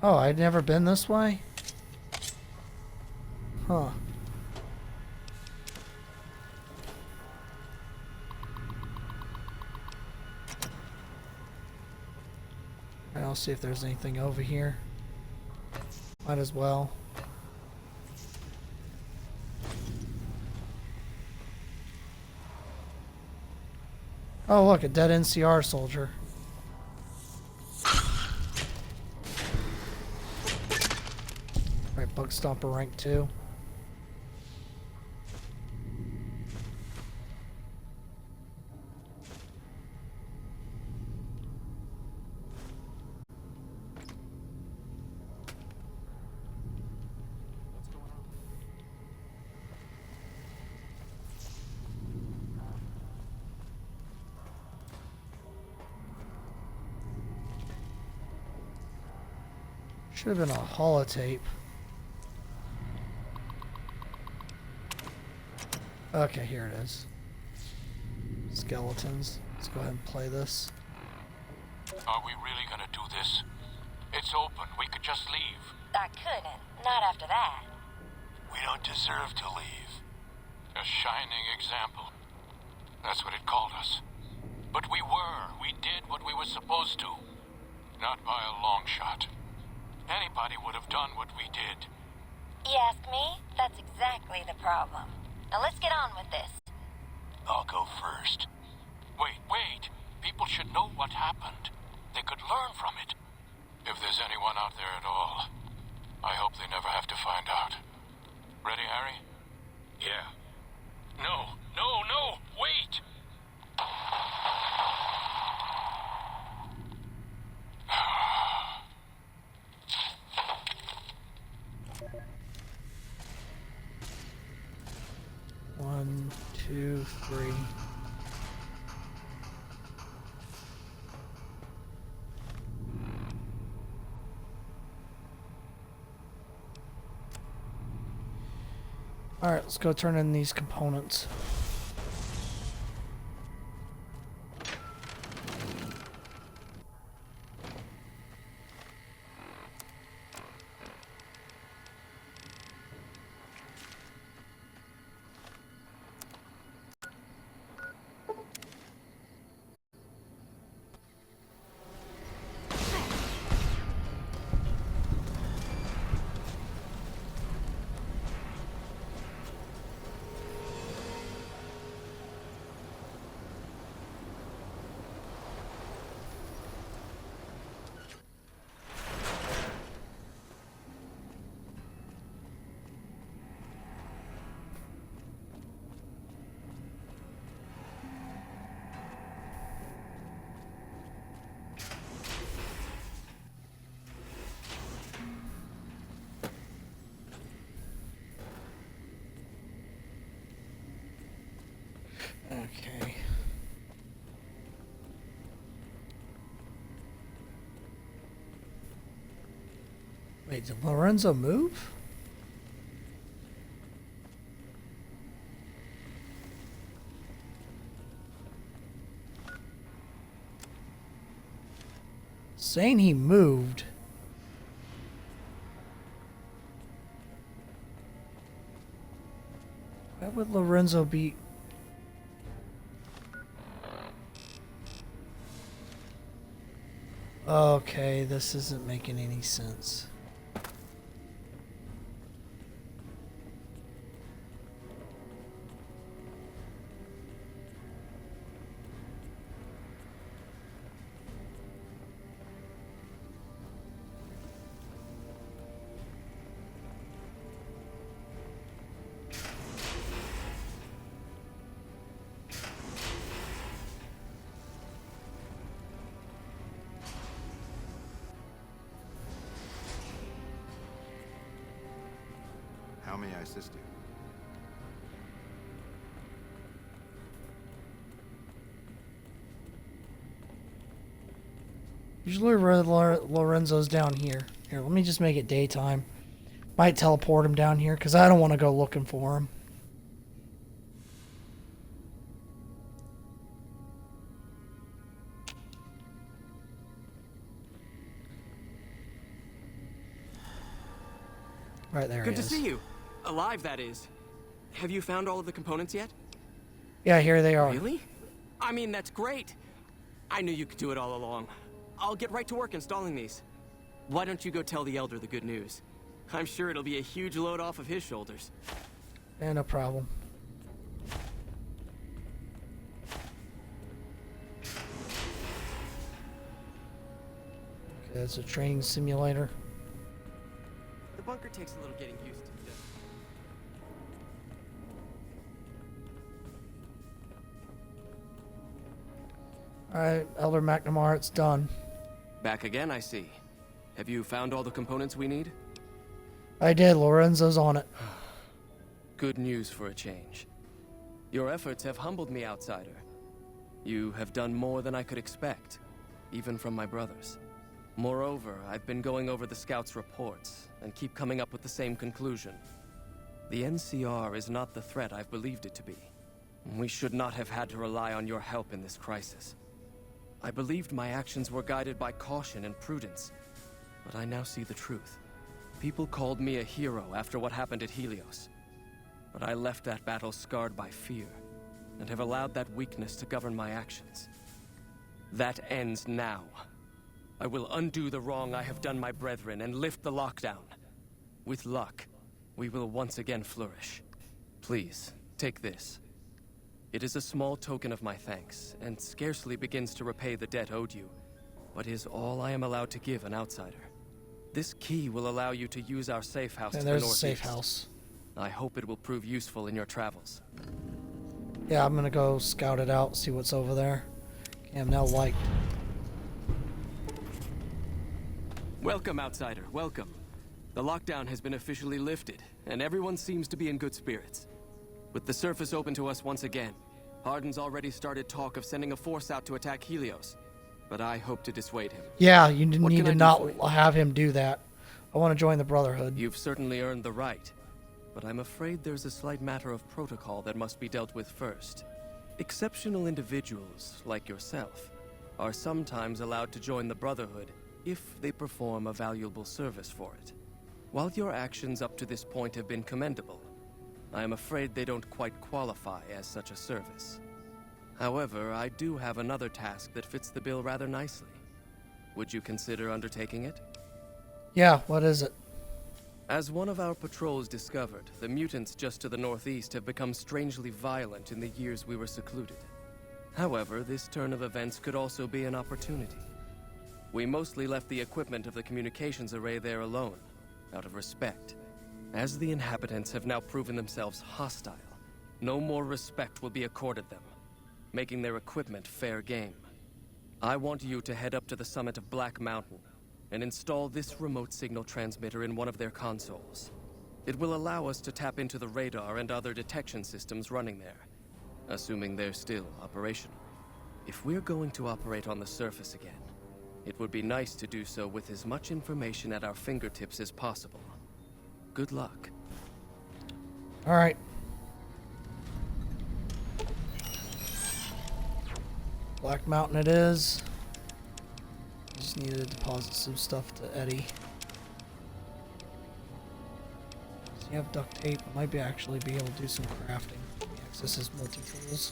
S1: Oh, I'd never been this way? Huh. I'll see if there's anything over here. Might as well. Oh, look, a dead NCR soldier. Right, Bug Stomper rank 2. Should have been a holotape. Okay, here it is. Skeletons. Let's go ahead and play this.
S11: Are we really gonna do this? It's open. We could just leave.
S12: I couldn't. Not after that.
S11: We don't deserve to leave. A shining example. That's what it called us. But we were. We did what we were supposed to. Not by a long shot. Anybody would have done what we did.
S12: You ask me? That's exactly the problem. Now let's get on with this.
S11: I'll go first. Wait. People should know what happened. They could learn from it. If there's anyone out there at all, I hope they never have to find out. Ready, Harry? Yeah. No, wait!
S1: One, two, three. All right, let's go turn in these components. Okay. Wait, did Lorenzo move? Saying he moved. Why would Lorenzo be... Okay, this isn't making any sense.
S13: How may I assist you?
S1: Usually Lorenzo's down here. Here, let me just make it daytime. Might teleport him down here, because I don't want to go looking for him. Right there.
S14: Good to see you. Alive, that is. Have you found all of the components yet?
S1: Yeah, here they are.
S14: Really? I mean, that's great. I knew you could do it all along. I'll get right to work installing these. Why don't you go tell the Elder the good news? I'm sure it'll be a huge load off of his shoulders.
S1: Yeah, no problem. Okay, that's a training simulator.
S14: The bunker takes a little getting used to.
S1: Alright, Elder McNamara, it's done.
S14: Back again, I see. Have you found all the components we need?
S1: I did. Lorenzo's on it.
S14: Good news for a change. Your efforts have humbled me, outsider. You have done more than I could expect, even from my brothers. Moreover, I've been going over the scouts' reports, and keep coming up with the same conclusion. The NCR is not the threat I've believed it to be. We should not have had to rely on your help in this crisis. I believed my actions were guided by caution and prudence, but I now see the truth. People called me a hero after what happened at Helios, but I left that battle scarred by fear, and have allowed that weakness to govern my actions. That ends now. I will undo the wrong I have done my brethren and lift the lockdown. With luck, we will once again flourish. Please, take this. It is a small token of my thanks, and scarcely begins to repay the debt owed you, but is all I am allowed to give an outsider. This key will allow you to use our safe house to the northeast.
S1: There's a safe house.
S14: I hope it will prove useful in your travels.
S1: Yeah, I'm gonna go scout it out, see what's over there. Okay, I'm now liked.
S14: Welcome, outsider, welcome. The lockdown has been officially lifted, and everyone seems to be in good spirits. With the surface open to us once again, Hardin's already started talk of sending a force out to attack Helios, but I hope to dissuade him.
S1: Yeah, you need to not have him do that. I want to join the Brotherhood.
S14: You've certainly earned the right, but I'm afraid there's a slight matter of protocol that must be dealt with first. Exceptional individuals, like yourself, are sometimes allowed to join the Brotherhood if they perform a valuable service for it. While your actions up to this point have been commendable, I am afraid they don't quite qualify as such a service. However, I do have another task that fits the bill rather nicely. Would you consider undertaking it?
S1: Yeah, what is it?
S14: As one of our patrols discovered, the mutants just to the northeast have become strangely violent in the years we were secluded. However, this turn of events could also be an opportunity. We mostly left the equipment of the communications array there alone, out of respect. As the inhabitants have now proven themselves hostile, no more respect will be accorded them, making their equipment fair game. I want you to head up to the summit of Black Mountain and install this remote signal transmitter in one of their consoles. It will allow us to tap into the radar and other detection systems running there. assuming they're still operational. If we're going to operate on the surface again, it would be nice to do so with as much information at our fingertips as possible. Good luck.
S1: All right. Black Mountain it is. Just need to deposit some stuff to Eddie. Does he have duct tape? I might actually be able to do some crafting. Access his multi-tools.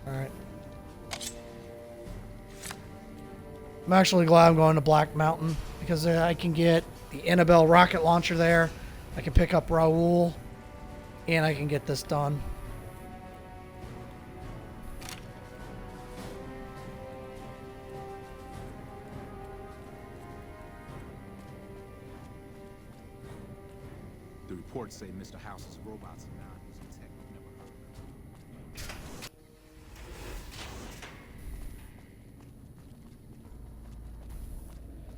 S1: Alright. I'm actually glad I'm going to Black Mountain because I can get the Annabelle rocket launcher there. I can pick up Raoul and I can get this done.
S15: The reports say Mr. House's robots are now using tech we've never heard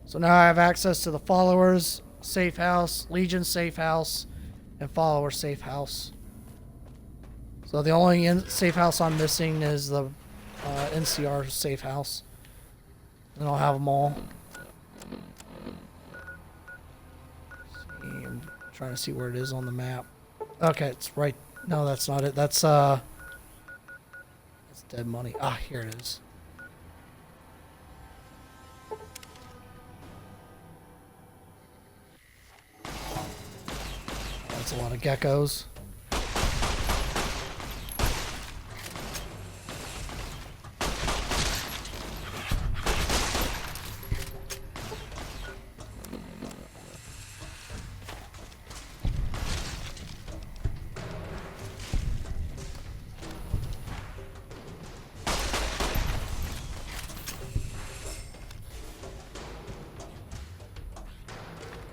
S15: of.
S1: So now I have access to the followers safe house, Legion safe house, and follower safe house. So the only safe house I'm missing is the NCR safe house. And I'll have them all. See, I'm trying to see where it is on the map. Okay, it's right. No, that's not it. That's dead money. Ah, here it is. That's a lot of geckos.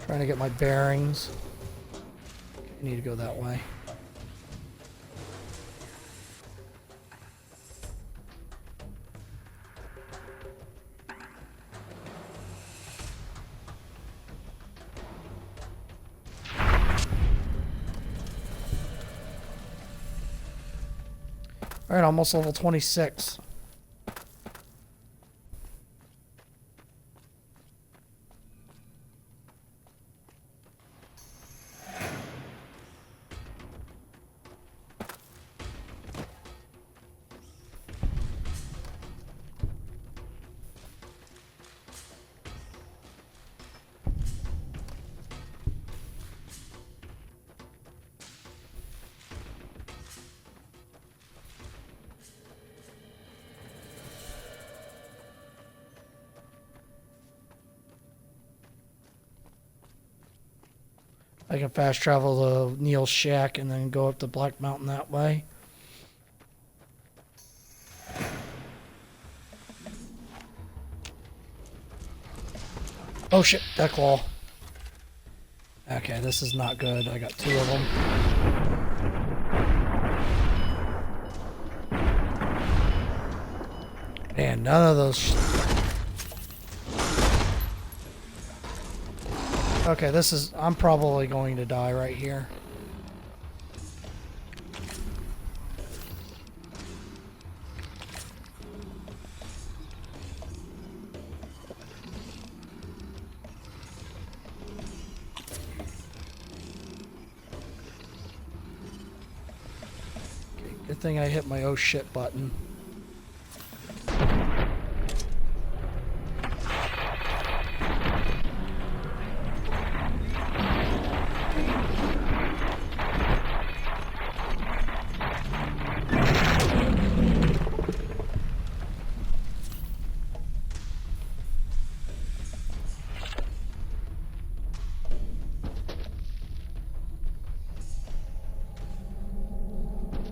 S1: Trying to get my bearings. I need to go that way. All right, almost level 26. I can fast travel to Neil's shack and then go up to Black Mountain that way. Oh shit, Decklaw. Okay, this is not good. I got two of them. Man, none of those... Okay, this is... I'm probably going to die right here. Okay, good thing I hit my oh shit button.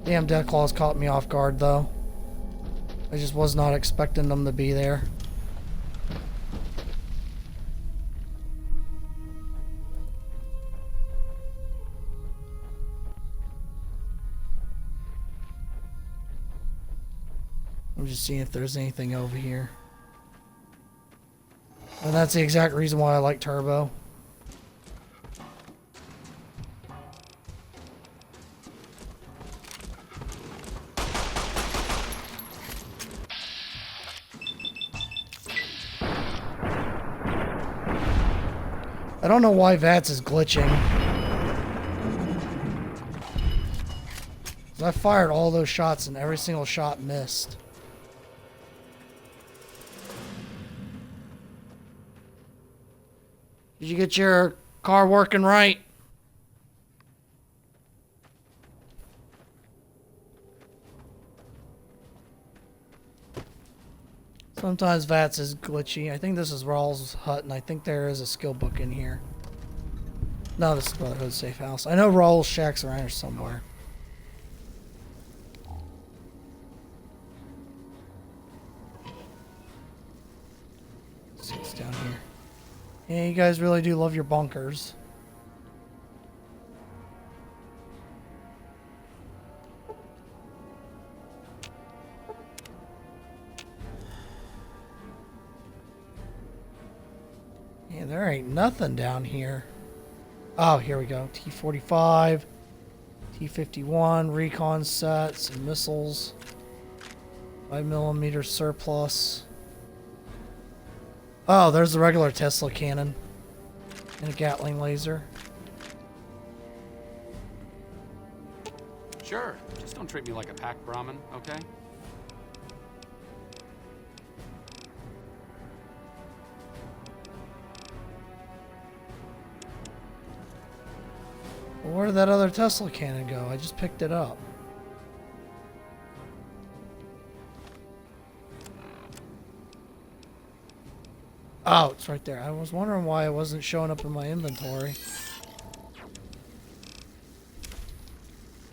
S1: Damn, Decklaw's caught me off guard, though. I just was not expecting them to be there. just seeing if there's anything over here. And that's the exact reason why I like Turbo. I don't know why VATS is glitching. I fired all those shots and every single shot missed. Did you get your car working right? Sometimes VATS is glitchy. I think this is Rawls' hut, and I think there is a skill book in here. No, this is Brotherhood Safe House. I know Rawls' shack's around here somewhere. Let's see what's down here. Yeah, you guys really do love your bunkers. Yeah, there ain't nothing down here. Oh, here we go. T-45, T-51, recon sets, and missiles. 5mm surplus. Oh, there's the regular Tesla cannon. And a Gatling laser.
S5: Sure. Just don't treat me like a pack Brahmin, okay?
S1: Well, where did that other Tesla cannon go? I just picked it up. Oh, it's right there. I was wondering why it wasn't showing up in my inventory.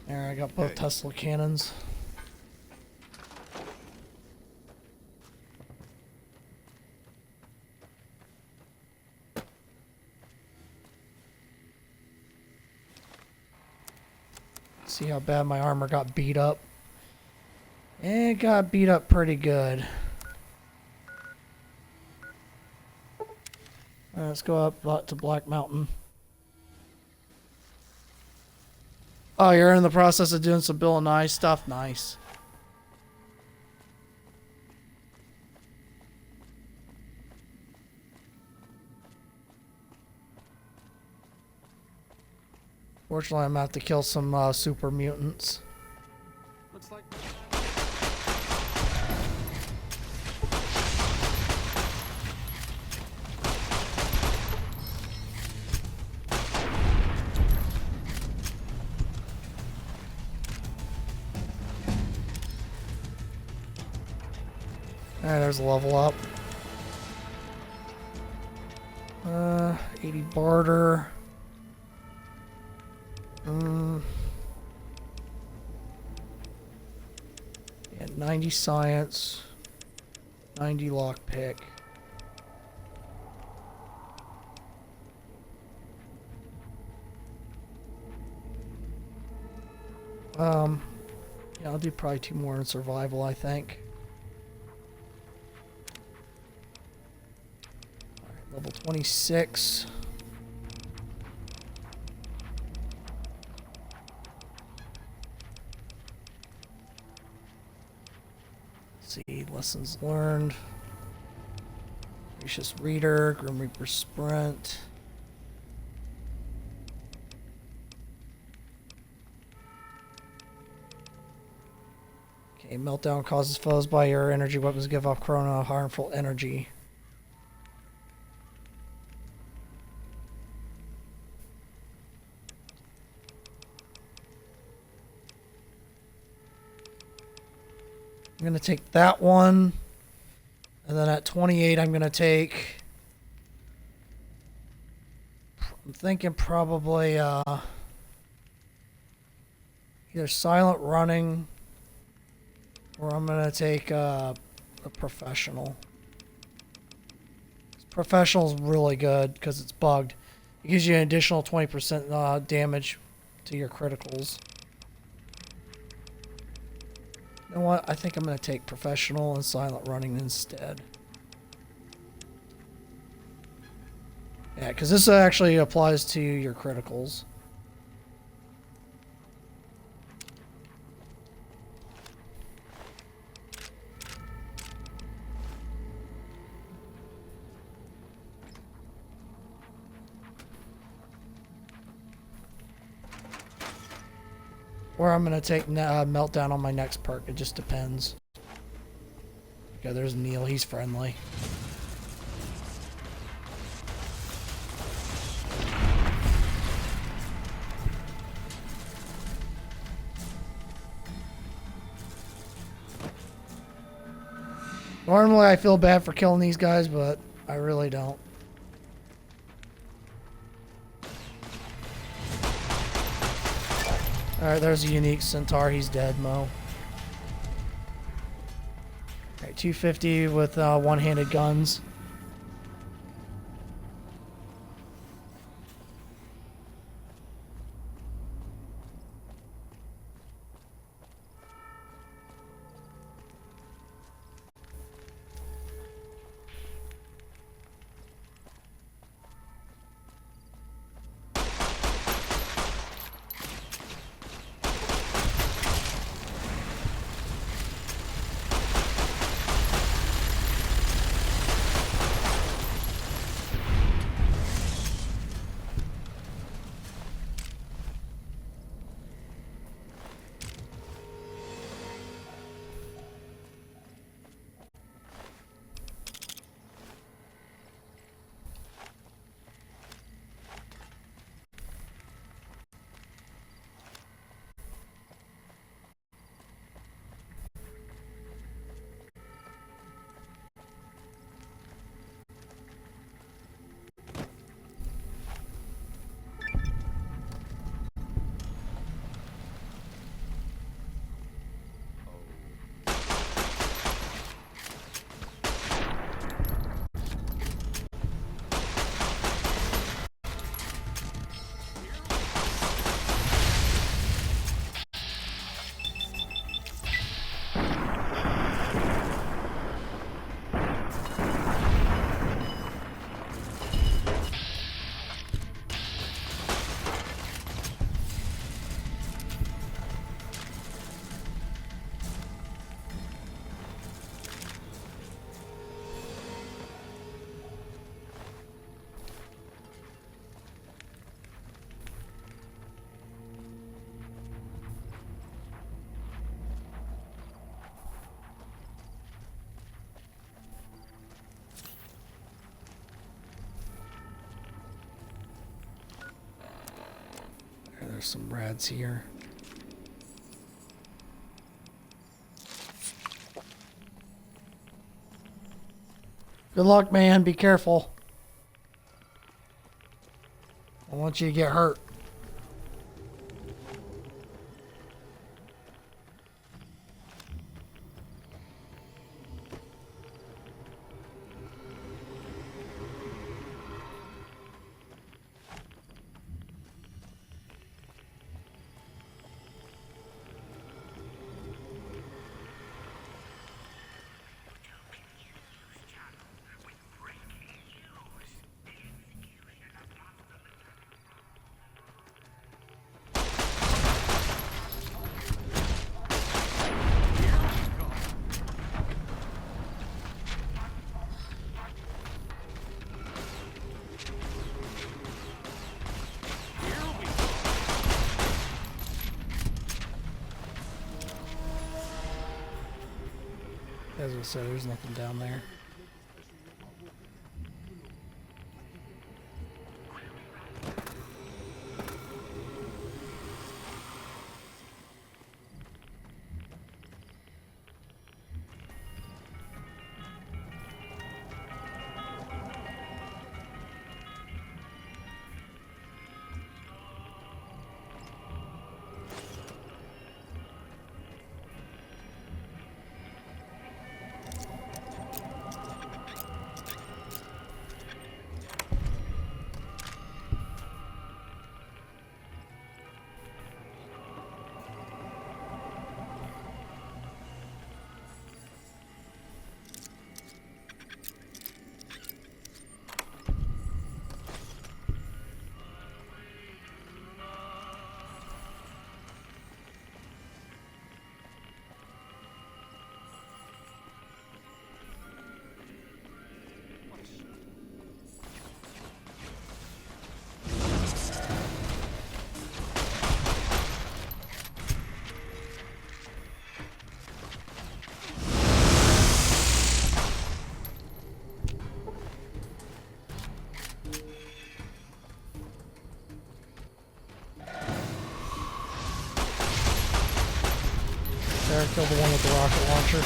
S1: There, I got both Tesla cannons. See how bad my armor got beat up. It got beat up pretty good. Alright, let's go up to Black Mountain. Oh, you're in the process of doing some Bill and Nye stuff? Nice. Fortunately, I'm about to kill some super mutants.
S5: Looks like...
S1: Alright, there's a level up. 80 barter. Yeah, 90 science. 90 lockpick. Yeah, I'll do probably 2 more in survival, I think. Alright, level 26. Let's see, lessons learned. Gracious Reader, Grim Reaper Sprint. Okay, meltdown causes foes by your energy weapons give off Corona harmful energy. I'm gonna take that one, and then at 28 I'm gonna take, I'm thinking probably either silent running, or I'm gonna take a professional. Professional's really good because it's bugged. It gives you an additional 20% damage to your criticals. You know what? I think I'm going to take professional and silent running instead. Yeah, because this actually applies to your criticals. Or I'm going to take Meltdown on my next perk. It just depends. Okay, there's Neil. He's friendly. Normally I feel bad for killing these guys, but I really don't. Alright, there's a unique centaur. He's dead, Mo. Alright, 250 with one-handed guns. There's some rads here. Good luck, man. Be careful. I don't want you to get hurt. As I said, there's nothing down there. there. Kill the one with the rocket launcher.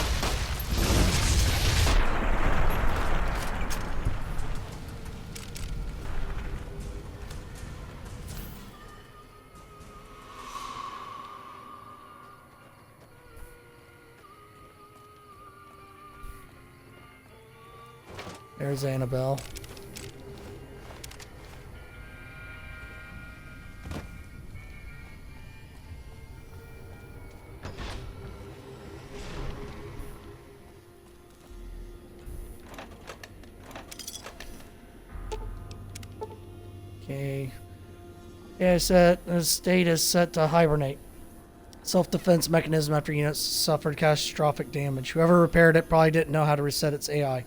S1: There's Annabelle. Okay. Yeah, the state is set to hibernate. Self-defense mechanism after units suffered catastrophic damage. Whoever repaired it probably didn't know how to reset its AI.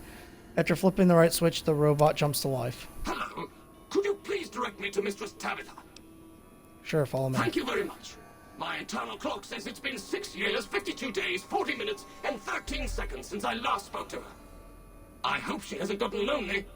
S1: After flipping the right switch, the robot jumps to life.
S16: Hello. Could you please direct me to Mistress Tabitha?
S1: Sure, follow me.
S16: Thank you very much. My internal clock says it's been 6 years, 52 days, 40 minutes, and 13 seconds since I last spoke to her. I hope she hasn't gotten lonely.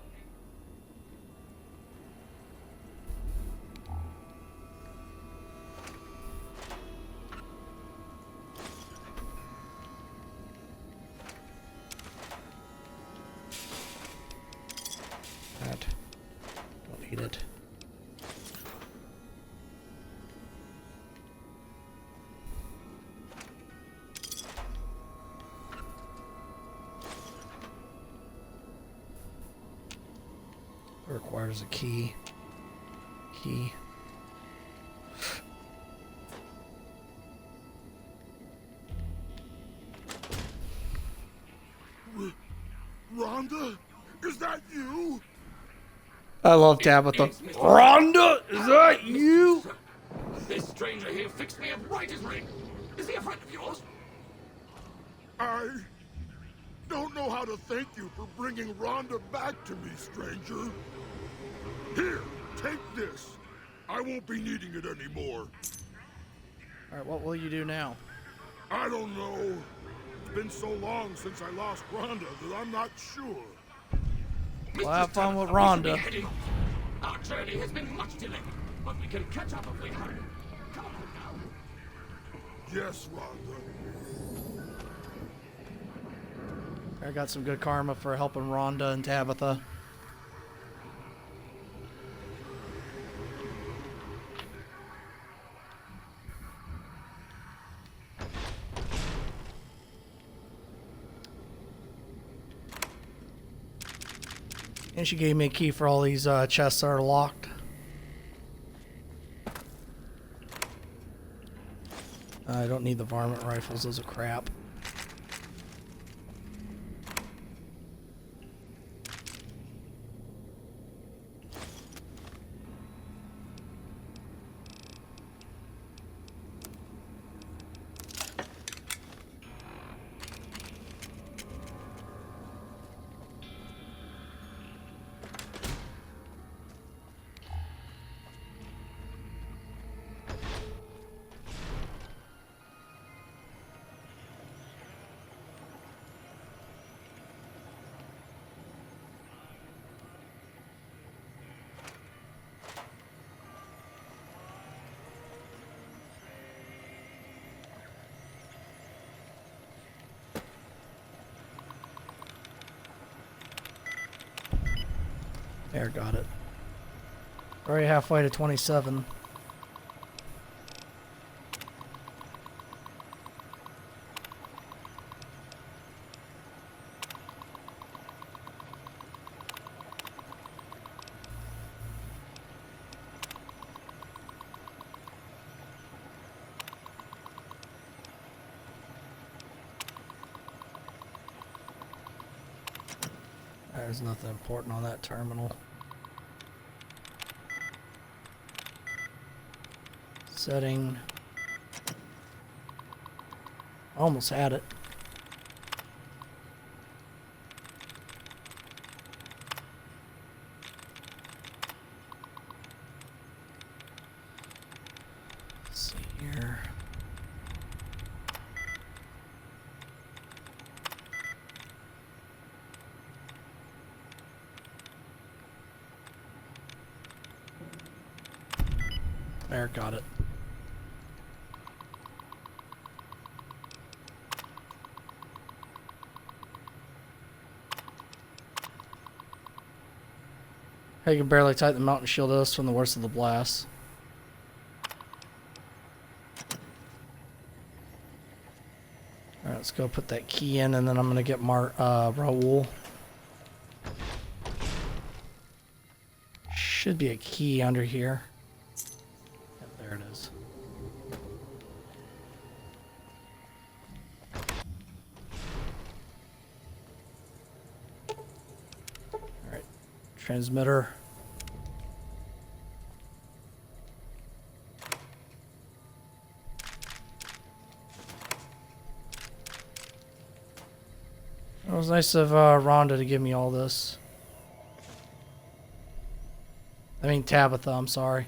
S1: Don't need it. It requires a key. Key.
S17: Rhonda? Is that you?
S1: I love Tabitha. Rhonda, is that you?
S16: This stranger here fixed me up right as rain. Is he a friend of yours?
S17: I don't know how to thank you for bringing Rhonda back to me, stranger. Here, take this. I won't be needing it anymore.
S1: Alright, what will you do now?
S17: I don't know. It's been so long since I lost Rhonda that I'm not sure.
S1: Well, have fun with Rhonda.
S16: Our journey has been much delayed, but we can catch up if we hurry. Come on now.
S17: Yes, Rhonda.
S1: I got some good karma for helping Rhonda and Tabitha. And she gave me a key for all these chests that are locked. I don't need the varmint rifles, those are crap. There, got it. Already halfway to 27. There's nothing important on that terminal. Setting. Almost had it. Let's see here. There, got it. I can barely tighten the mount and shield us from the worst of the blasts. Alright, let's go put that key in, and then I'm gonna get Raoul. Should be a key under here. Yeah, there it is. Alright, transmitter. It was nice of Rhonda to give me all this. I mean Tabitha, I'm sorry.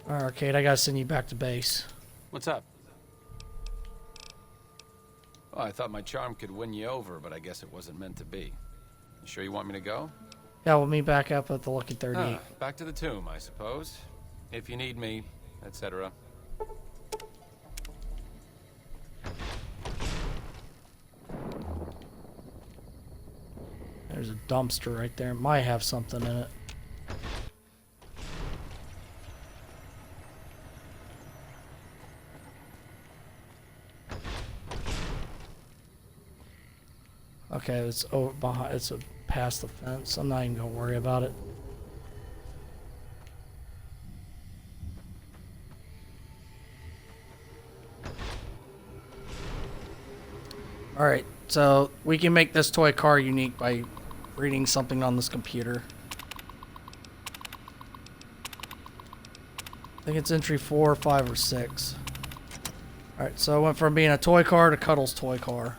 S1: Alright, Arcade, I gotta send you back to base.
S3: What's up? Oh, I thought my charm could win you over, but I guess it wasn't meant to be. You sure you want me to go?
S1: Yeah, we'll meet back up at the Lucky 38.
S3: Back to the tomb, I suppose. If you need me, etc.
S1: There's a dumpster right there. It might have something in it. Okay, it's over behind. It's past the fence. I'm not even gonna worry about it. All right, so we can make this toy car unique by reading something on this computer. I think it's entry 4, 5, or 6. All right, so I went from being a toy car to Cuddles' toy car.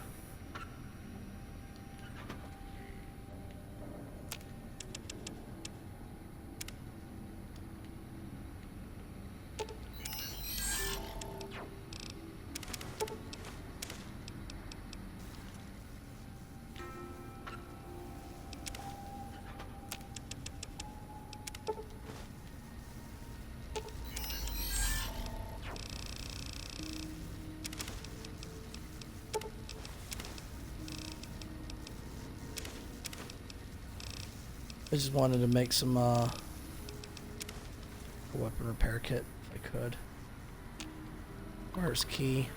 S1: I just wanted to make some a weapon repair kit if I could. Where's key?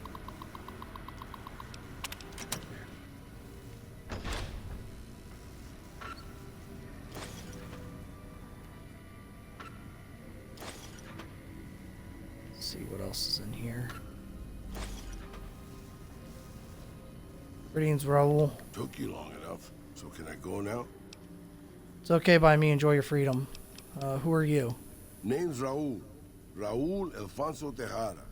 S1: Let's see what else is in here. Greetings, Raoul.
S18: Took you long enough, so can I go now?
S1: It's okay by me. Enjoy your freedom. Who are you?
S18: Name's Raul. Raul Alfonso Tejada.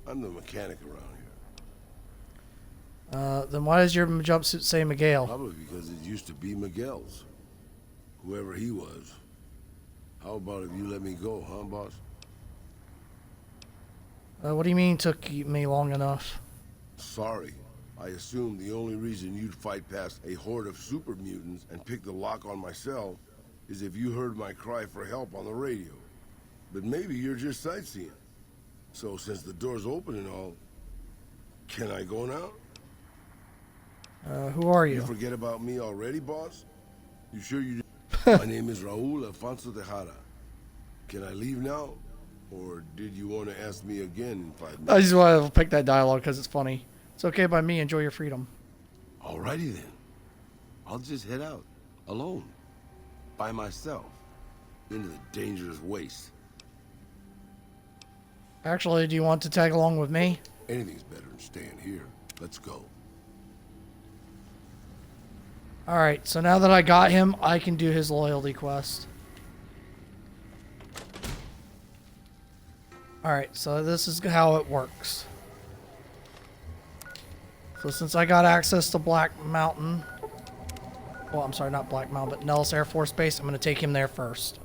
S18: I'm the mechanic around here.
S1: Then why does your jumpsuit say Miguel?
S18: Probably because it used to be Miguel's. Whoever he was. How about if you let me go, huh, boss?
S1: What do you mean took me long enough?
S18: Sorry. I assumed the only reason you'd fight past a horde of super mutants and pick the lock on my cell is if you heard my cry for help on the radio. But maybe you're just sightseeing. So since the door's open and all, can I go now?
S1: Who are you?
S18: You forget about me already, boss? You sure you did? My name is Raul Alfonso Tejada. Can I leave now? Or did you want to ask me again in 5 minutes?
S1: I just want to pick that dialogue because it's funny. It's okay by me. Enjoy your freedom.
S18: Alrighty then. I'll just head out. Alone. By myself. Into the dangerous waste.
S1: Actually, do you want to tag along with me?
S18: Anything's better than staying here. Let's go.
S1: Alright, so now that I got him, I can do his loyalty quest. Alright, so this is how it works. So since I got access to Black Mountain, well, I'm sorry, not Black Mountain, but Nellis Air Force Base, I'm going to take him there first.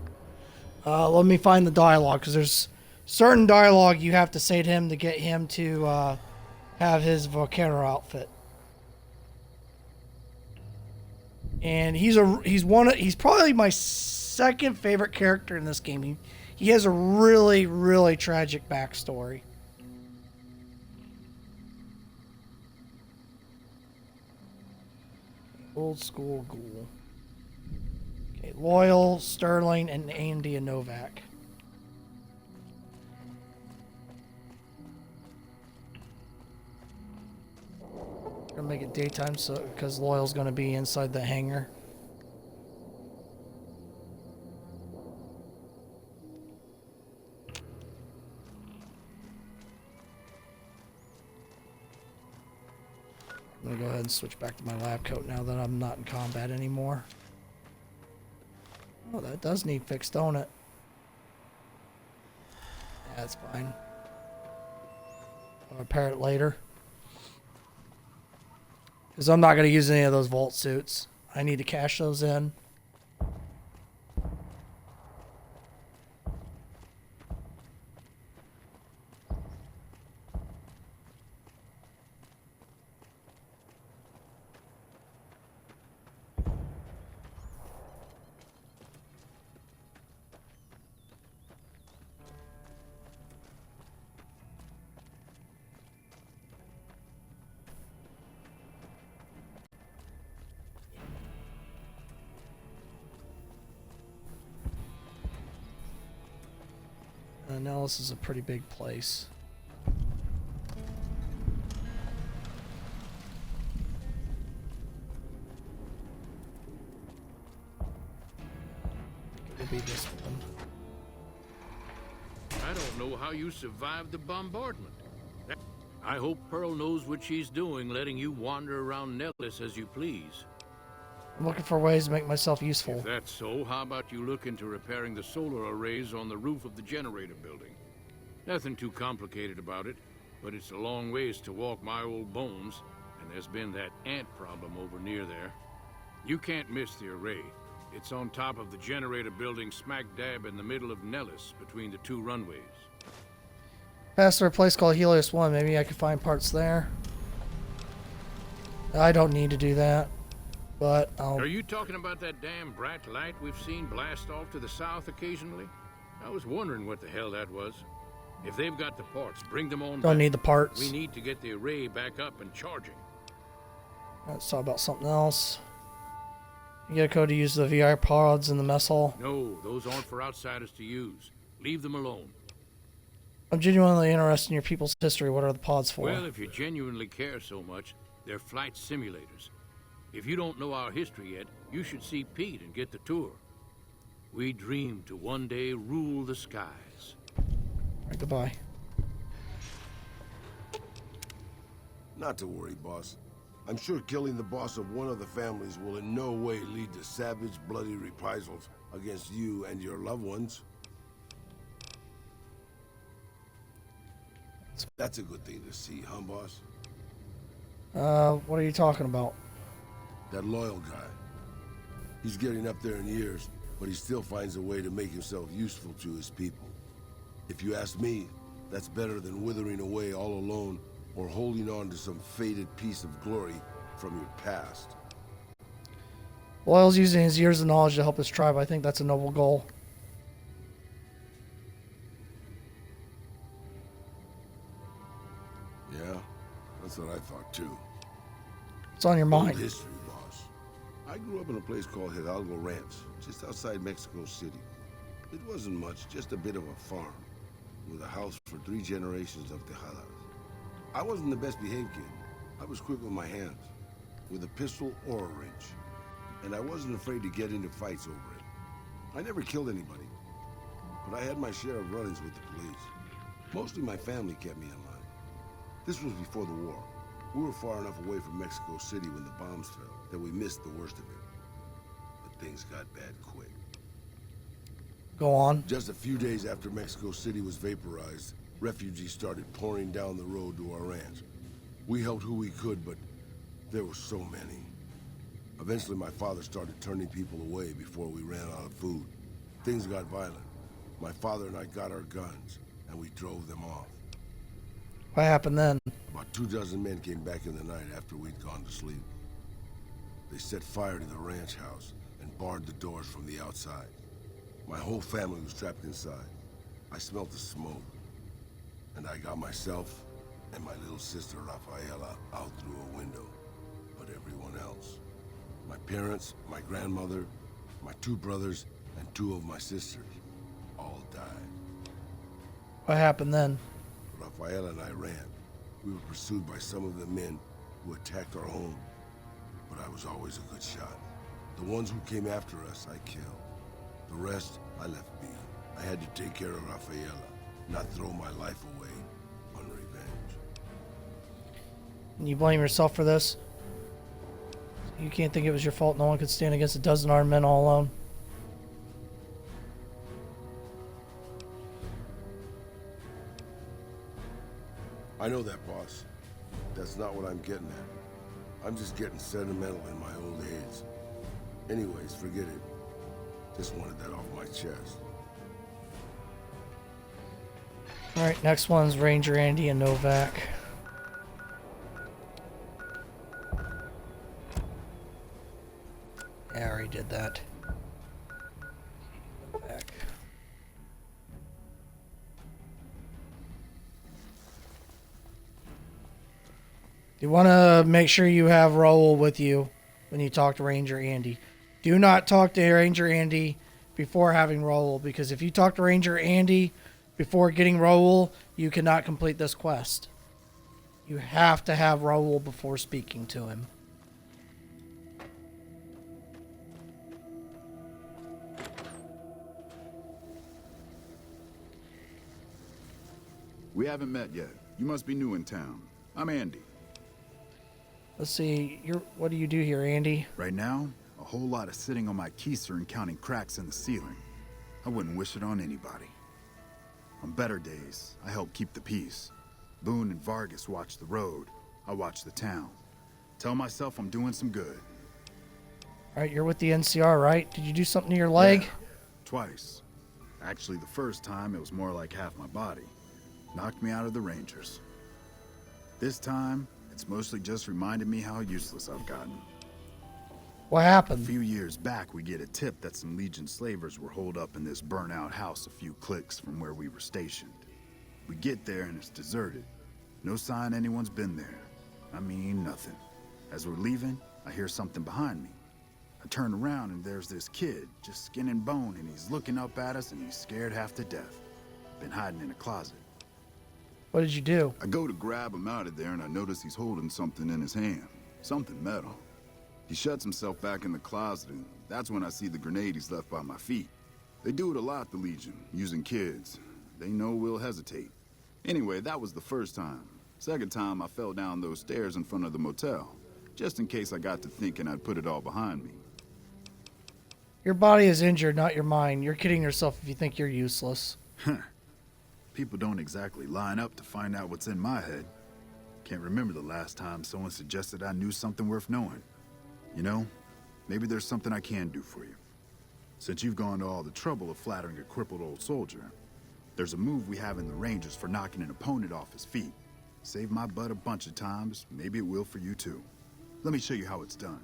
S1: Let me find the dialogue, because there's certain dialogue you have to say to him to get him to have his Vaquero outfit. And he's probably my second favorite character in this game. He has a really, really tragic backstory. Old school ghoul. Okay, Loyal, Sterling, and Andy and Novak. Gonna make it daytime, so because Loyal's gonna be inside the hangar. I'm gonna go ahead and switch back to my lab coat now that I'm not in combat anymore. Oh, that does need fixed, don't it? Yeah, that's fine. I'll repair it later. Because I'm not going to use any of those Vault suits. I need to cash those in. Now this is a pretty big place. Could be this one.
S19: I don't know how you survived the bombardment. I hope Pearl knows what she's doing, letting you wander around Nellis as you please.
S1: I'm looking for ways to make myself useful.
S19: If that's so, how about you look into repairing the solar arrays on the roof of the generator building? Nothing too complicated about it, but it's a long ways to walk my old bones, and there's been that ant problem over near there. You can't miss the array. It's on top of the generator building smack dab in the middle of Nellis, between the two runways.
S1: Passed through a place called Helios 1. Maybe I could find parts there. I don't need to do that. But
S19: Are you talking about that damn bright light we've seen blast off to the south occasionally? I was wondering what the hell that was. If they've got the parts, bring them on.
S1: Don't need the parts.
S19: We need to get the array back up and charging.
S1: Let's talk about something else. You get a code to use the VR pods in the mess hall.
S19: No, those aren't for outsiders to use. Leave them alone.
S1: I'm genuinely interested in your people's history. What are the pods for?
S19: Well, if you genuinely care so much, they're flight simulators. If you don't know our history yet, you should see Pete and get the tour. We dream to one day rule the skies.
S1: Right, goodbye.
S18: Not to worry, boss. I'm sure killing the boss of one of the families will in no way lead to savage, bloody reprisals against you and your loved ones. That's a good thing to see, huh, boss?
S1: What are you talking about?
S18: That Loyal guy. He's getting up there in years, but he still finds a way to make himself useful to his people. If you ask me, that's better than withering away all alone or holding on to some faded piece of glory from your past.
S1: Loyal's using his years of knowledge to help his tribe. I think that's a noble goal.
S18: Yeah, that's what I thought too.
S1: It's on your mind.
S18: Old history, boss. I grew up in a place called Hidalgo Ranch, just outside Mexico City. It wasn't much, just a bit of a farm, with a house for 3 generations of Tejadas. I wasn't the best behaved kid. I was quick with my hands, with a pistol or a wrench. And I wasn't afraid to get into fights over it. I never killed anybody, but I had my share of run-ins with the police. Mostly my family kept me in line. This was before the war. We were far enough away from Mexico City when the bombs fell that we missed the worst of it. But things got bad quick.
S1: Go on.
S18: Just a few days after Mexico City was vaporized, refugees started pouring down the road to our ranch. We helped who we could, but there were so many. Eventually, my father started turning people away before we ran out of food. Things got violent. My father and I got our guns, and we drove them off.
S1: What happened then?
S18: About 24 men came back in the night after we'd gone to sleep. They set fire to the ranch house and barred the doors from the outside. My whole family was trapped inside. I smelt the smoke, and I got myself and my little sister Rafaela out through a window. But everyone else, my parents, my grandmother, My 2 brothers and 2 of my sisters all died.
S1: What happened then?
S18: Rafaela and I ran. We were pursued by some of the men who attacked our home, but I was always a good shot. The ones who came after us, I killed. The rest, I left be. I had to take care of Rafaela, not throw my life away on revenge.
S1: And you blame yourself for this? You can't think it was your fault no one could stand against a dozen armed men all alone?
S18: I know that, boss. That's not what I'm getting at. I'm just getting sentimental in my old age. Anyways, forget it. Just wanted that off my chest.
S1: Alright, next one's Ranger Andy and Novak. Yeah, I already did that. Novak. You want to make sure you have Raul with you when you talk to Ranger Andy. Do not talk to Ranger Andy before having Raul, because if you talk to Ranger Andy before getting Raul, you cannot complete this quest. You have to have Raul before speaking to him.
S20: We haven't met yet. You must be new in town. I'm Andy.
S1: Let's see, what do you do here, Andy?
S20: Right now, a whole lot of sitting on my keister and counting cracks in the ceiling. I wouldn't wish it on anybody. On better days, I help keep the peace. Boone and Vargas watch the road. I watch the town. Tell myself I'm doing some good.
S1: Alright, you're with the NCR, right? Did you do something to your leg?
S20: Yeah, twice. Actually, the first time, it was more like half my body. Knocked me out of the Rangers. This time, it's mostly just reminded me how useless I've gotten.
S1: What happened?
S20: A few years back, we get a tip that some Legion slavers were holed up in this burnt-out house a few clicks from where we were stationed. We get there and it's deserted. No sign anyone's been there. I mean, nothing. As we're leaving, I hear something behind me. I turn around and there's this kid, just skin and bone, and he's looking up at us and he's scared half to death. Been hiding in a closet.
S1: What did you do?
S20: I go to grab him out of there and I notice he's holding something in his hand. Something metal. He shuts himself back in the closet, and that's when I see the grenade he's left by my feet. They do it a lot, the Legion, using kids. They know we'll hesitate. Anyway, that was the first time. Second time, I fell down those stairs in front of the motel, just in case I got to thinking I'd put it all behind me.
S1: Your body is injured, not your mind. You're kidding yourself if you think you're useless.
S20: People don't exactly line up to find out what's in my head. Can't remember the last time someone suggested I knew something worth knowing. You know, maybe there's something I can do for you. Since you've gone to all the trouble of flattering a crippled old soldier, there's a move we have in the Rangers for knocking an opponent off his feet. Saved my butt a bunch of times, maybe it will for you too. Let me show you how it's done.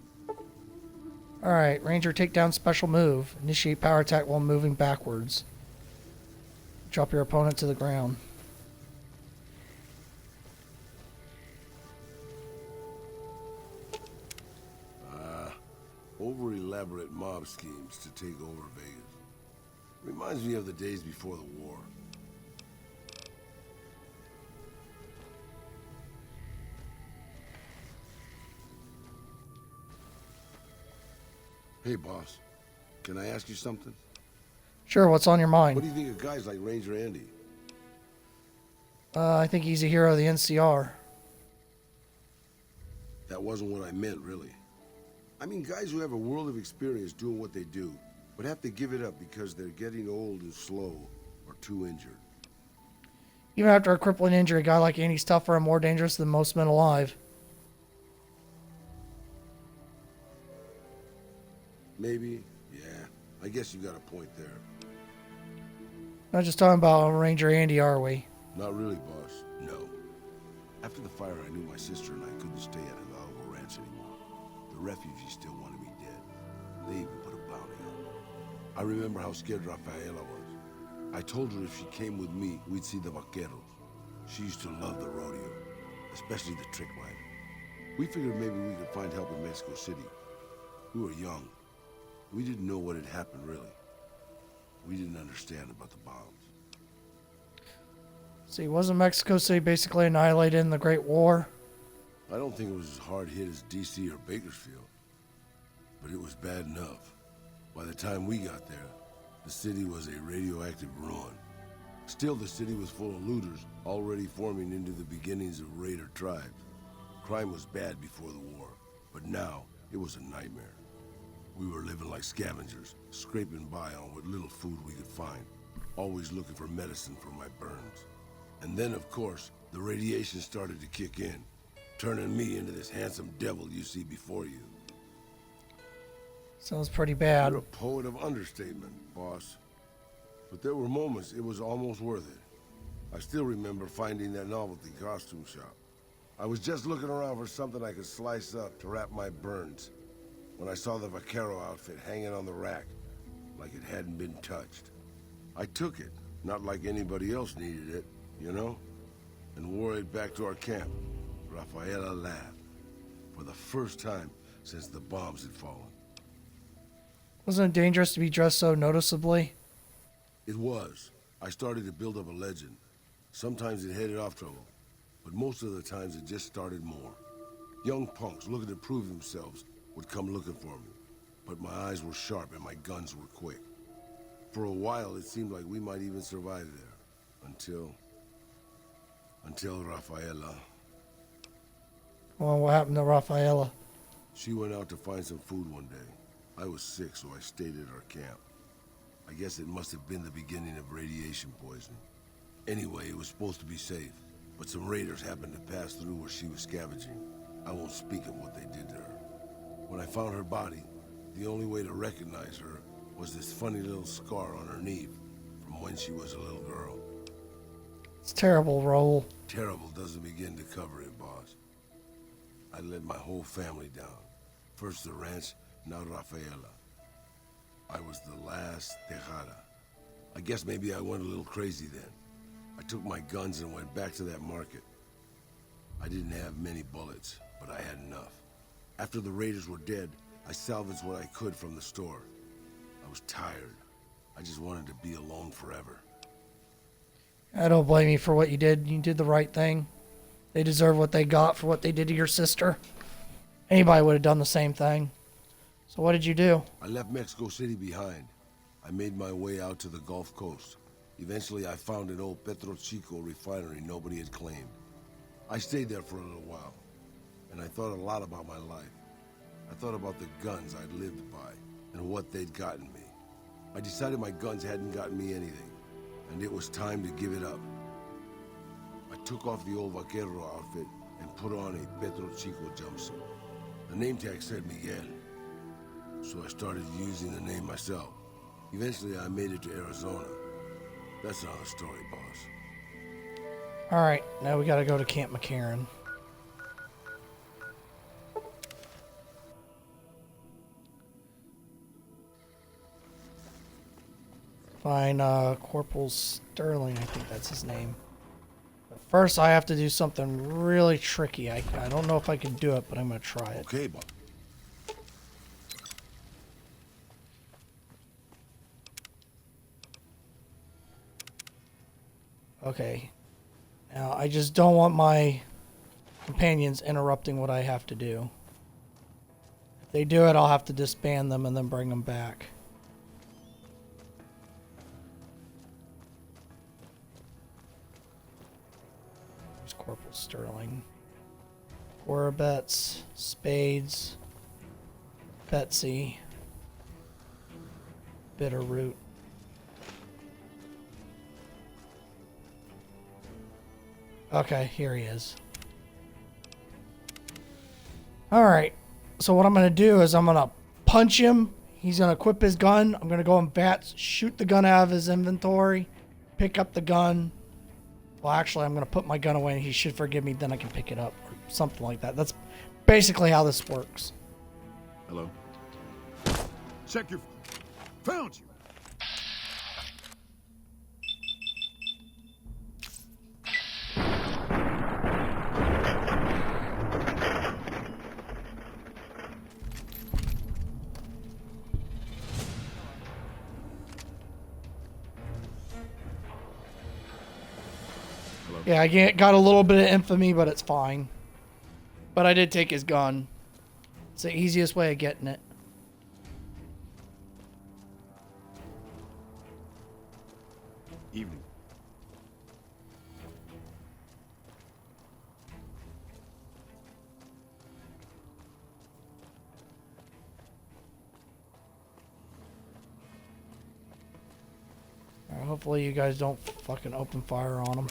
S1: Alright, Ranger takedown special move. Initiate power attack while moving backwards. Drop your opponent to the ground.
S18: Over-elaborate mob schemes to take over Vegas. Reminds me of the days before the war. Hey, boss. Can I ask you something?
S1: Sure, what's on your mind?
S18: What do you think of guys like Ranger Andy?
S1: I think he's a hero of the NCR.
S18: That wasn't what I meant, really. I mean guys who have a world of experience doing what they do, but have to give it up because they're getting old and slow or too injured.
S1: Even after a crippling injury, a guy like Andy's tougher and more dangerous than most men alive.
S18: Maybe, yeah. I guess you got a point there.
S1: Not just talking about Ranger Andy, are we?
S18: Not really, boss. No. After the fire, I knew my sister and I couldn't stay at Hidalgo Ranch anymore. The refugees still wanted me dead. They even put a bounty on me. I remember how scared Rafaela was. I told her if she came with me, we'd see the vaqueros. She used to love the rodeo, especially the trick riding. We figured maybe we could find help in Mexico City. We were young. We didn't know what had happened, really. We didn't understand about the bombs.
S1: See, wasn't Mexico City basically annihilated in the Great War?
S18: I don't think it was as hard hit as DC or Bakersfield, but it was bad enough. By the time we got there, the city was a radioactive ruin. Still, the city was full of looters, already forming into the beginnings of raider tribes. Crime was bad before the war, but now it was a nightmare. We were living like scavengers, scraping by on what little food we could find, always looking for medicine for my burns. And then, of course, the radiation started to kick in, turning me into this handsome devil you see before you.
S1: Sounds pretty bad.
S18: You're a poet of understatement, boss. But there were moments it was almost worth it. I still remember finding that novelty costume shop. I was just looking around for something I could slice up to wrap my burns when I saw the vaquero outfit hanging on the rack like it hadn't been touched. I took it, not like anybody else needed it, you know, and wore it back to our camp. Rafaela laughed for the first time since the bombs had fallen.
S1: Wasn't it dangerous to be dressed so noticeably?
S18: It was. I started to build up a legend. Sometimes it headed off trouble, but most of the times it just started more. Young punks looking to prove themselves would come looking for me, but my eyes were sharp and my guns were quick. For a while, it seemed like we might even survive there, until Rafaela.
S1: Well, what happened to Rafaela?
S18: She went out to find some food one day. I was sick, so I stayed at our camp. I guess it must have been the beginning of radiation poisoning. Anyway, it was supposed to be safe, but some raiders happened to pass through where she was scavenging. I won't speak of what they did to her. When I found her body, the only way to recognize her was this funny little scar on her knee from when she was a little girl.
S1: It's terrible, Raul.
S18: Terrible doesn't begin to cover it, boss. I let my whole family down. First the ranch, now Rafaela. I was the last Tejada. I guess maybe I went a little crazy then. I took my guns and went back to that market. I didn't have many bullets, but I had enough. After the raiders were dead, I salvaged what I could from the store. I was tired. I just wanted to be alone forever.
S1: I don't blame you for what you did. You did the right thing. They deserve what they got for what they did to your sister. Anybody would have done the same thing. So what did you do?
S18: I left Mexico City behind. I made my way out to the Gulf Coast. Eventually, I found an old Petro Chico refinery nobody had claimed. I stayed there for a little while, and I thought a lot about my life. I thought about the guns I'd lived by, and what they'd gotten me. I decided my guns hadn't gotten me anything, and it was time to give it up. I took off the old vaquero outfit and put on a Petro Chico jumpsuit. The name tag said Miguel, so I started using the name myself. Eventually, I made it to Arizona. That's another story, boss.
S1: Alright, now we gotta go to Camp McCarran. Find Corporal Sterling, I think that's his name. But first I have to do something really tricky. I don't know if I can do it, but I'm gonna try it.
S18: Okay, Bob.
S1: Okay. Now, I just don't want my companions interrupting what I have to do. If they do it, I'll have to disband them and then bring them back. There's Corporal Sterling. Orbets, Spades, Betsy, Bitterroot. Okay, here he is. Alright, so what I'm going to do is I'm going to punch him. He's going to equip his gun. I'm going to go in bats, shoot the gun out of his inventory, pick up the gun. Well, actually, I'm going to put my gun away and he should forgive me, then I can pick it up. Or something like that. That's basically how this works.
S17: Hello? Check your... Found you!
S1: Yeah, got a little bit of infamy, but it's fine. But I did take his gun. It's the easiest way of getting it.
S20: Evening.
S1: Hopefully you guys don't fucking open fire on them.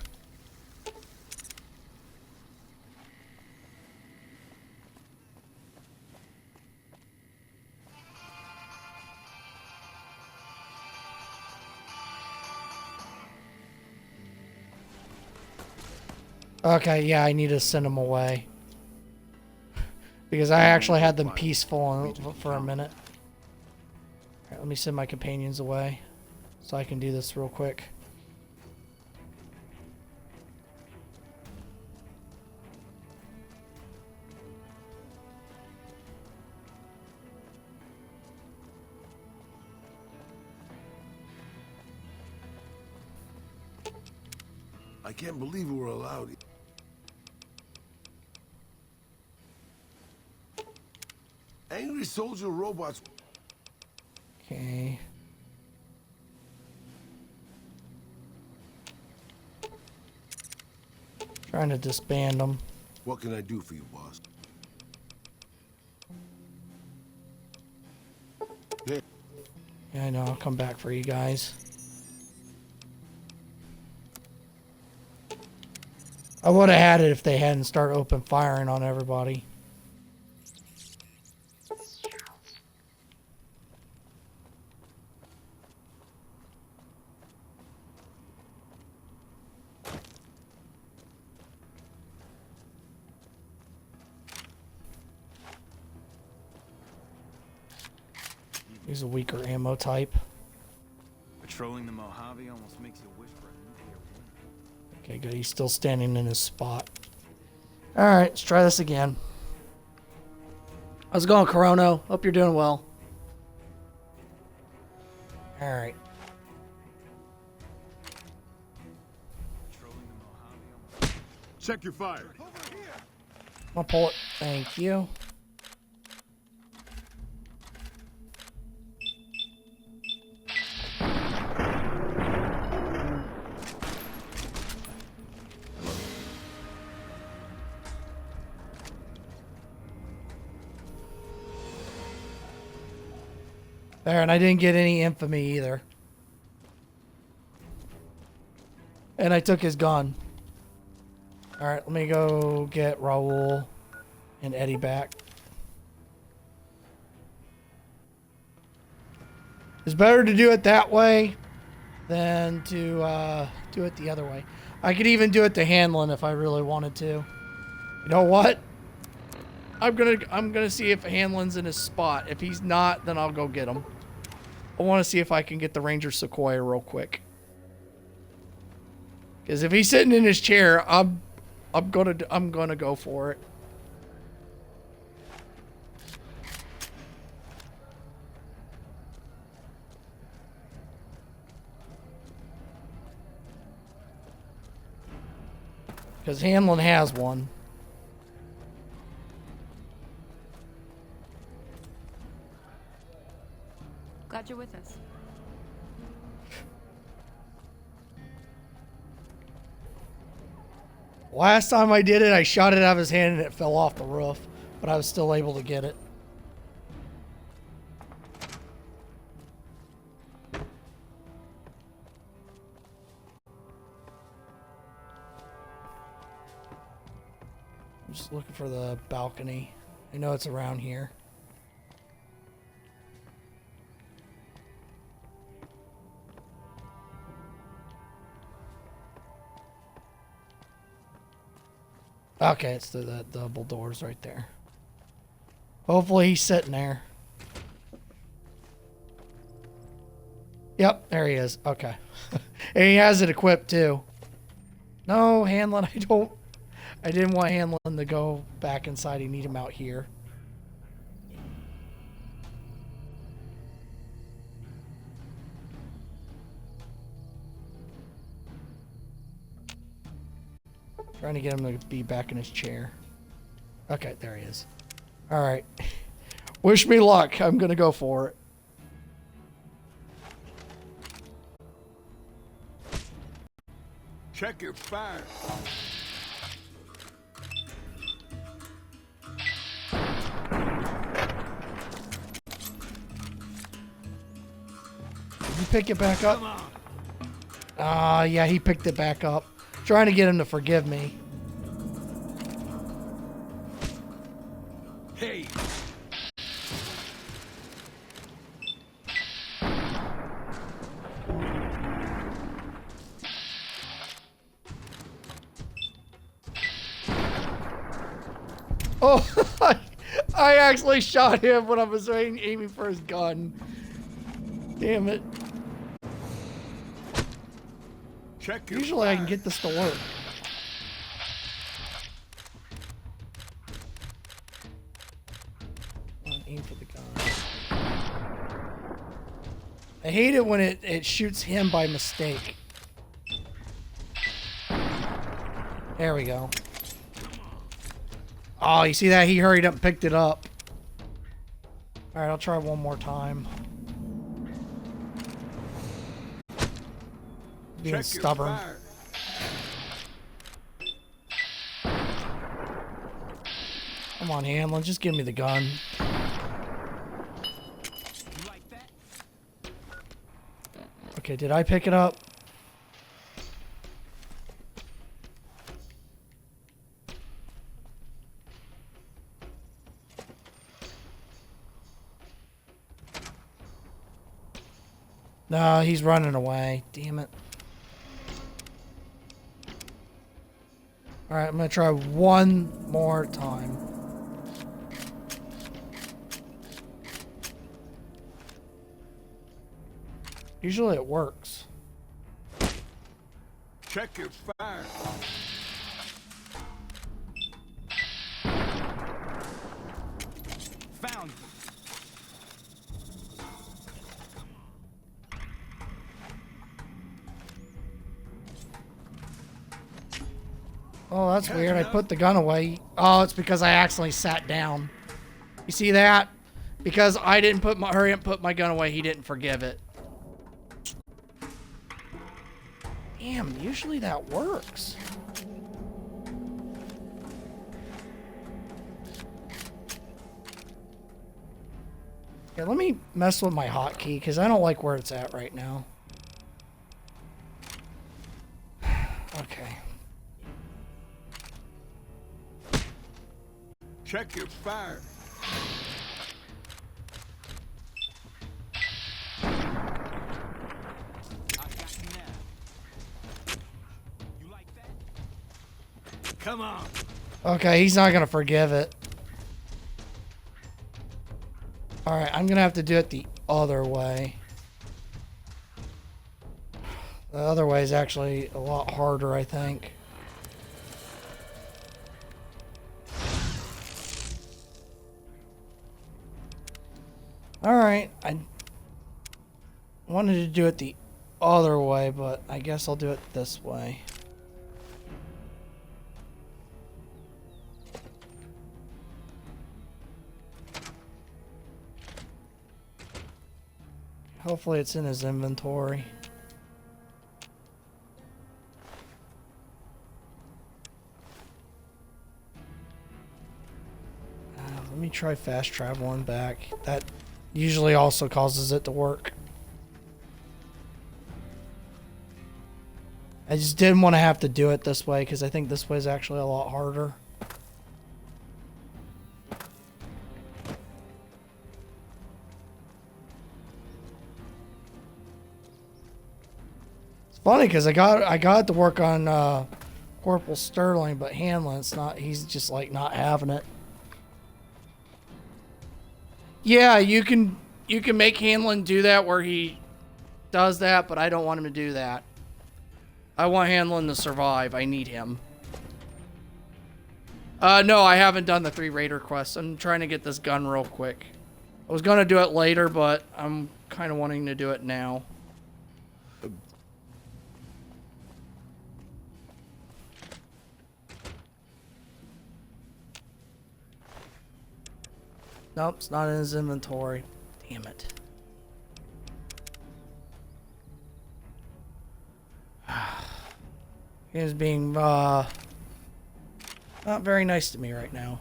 S1: Okay, yeah, I need to send them away. Because I actually had them peaceful for a minute. Alright, let me send my companions away. So I can do this real quick.
S18: I can't believe we're allowed. Angry soldier robots.
S1: Okay. Trying to disband them.
S18: What can I do for you, boss? Hey.
S1: Yeah, I know. I'll come back for you guys. I would have had it if they hadn't started open firing on everybody. Use a weaker ammo type.
S15: Patrolling the Mojave almost makes you wish for a nuclear winter.
S1: Okay, good. He's still standing in his spot. Alright, let's try this again. How's it going, Corono? Hope you're doing well. Alright.
S17: Check your fire.
S1: I'll pull it. Thank you. There, and I didn't get any infamy either. And I took his gun. Alright, let me go get Raul and Eddie back. It's better to do it that way than to do it the other way. I could even do it to Hanlon if I really wanted to. You know what? I'm gonna see if Hanlon's in his spot. If he's not, then I'll go get him. I want to see if I can get the Ranger Sequoia real quick. Because if he's sitting in his chair, I'm gonna go for it. Because Hanlon has one.
S2: Glad you're with us.
S1: Last time I did it, I shot it out of his hand and it fell off the roof, but I was still able to get it. I'm just looking for the balcony. I know it's around here. Okay, it's the double doors right there. Hopefully he's sitting there. Yep, there he is. Okay. And he has it equipped too. No, Hanlon, I didn't want Hanlon to go back inside. I need him out here. Trying to get him to be back in his chair. Okay, there he is. All right. Wish me luck. I'm going to go for it.
S17: Check your fire.
S1: Did you pick it back up? Yeah, he picked it back up. Trying to get him to forgive me.
S17: Hey.
S1: Oh, I actually shot him when I was aiming for his gun. Damn it.
S17: Check your
S1: Usually I can get this to work. Aim for the gun. I hate it when it shoots him by mistake. There we go. Oh, you see that? He hurried up and picked it up. Alright, I'll try one more time. Being stubborn. Come on, Hamlin, just give me the gun. Okay, did I pick it up? No, he's running away. Damn it. Alright, I'm gonna try one more time. Usually it works.
S17: Check your fire.
S15: Found.
S1: Oh, that's weird. I put the gun away. Oh, it's because I accidentally sat down. You see that? Because I didn't hurry up and put my gun away, he didn't forgive it. Damn, usually that works. Yeah, let me mess with my hotkey because I don't like where it's at right now. Okay.
S17: Check your fire. Come on.
S1: Okay, he's not gonna forgive it. Alright, I'm gonna have to do it the other way. The other way is actually a lot harder, I think. Alright, I wanted to do it the other way, but I guess I'll do it this way. Hopefully it's in his inventory. Let me try fast traveling back. That usually also causes it to work. I just didn't want to have to do it this way because I think this way is actually a lot harder. Funny because I got to work on Corporal Sterling, but Hamlin's not. He's just like not having it. Yeah, you can make Hamlin do that where he does that, but I don't want him to do that. I want Hamlin to survive. I need him. No, I haven't done the 3 Raider quests. I'm trying to get this gun real quick. I was gonna do it later, but I'm kind of wanting to do it now. Nope, it's not in his inventory. Damn it. He's being not very nice to me right now.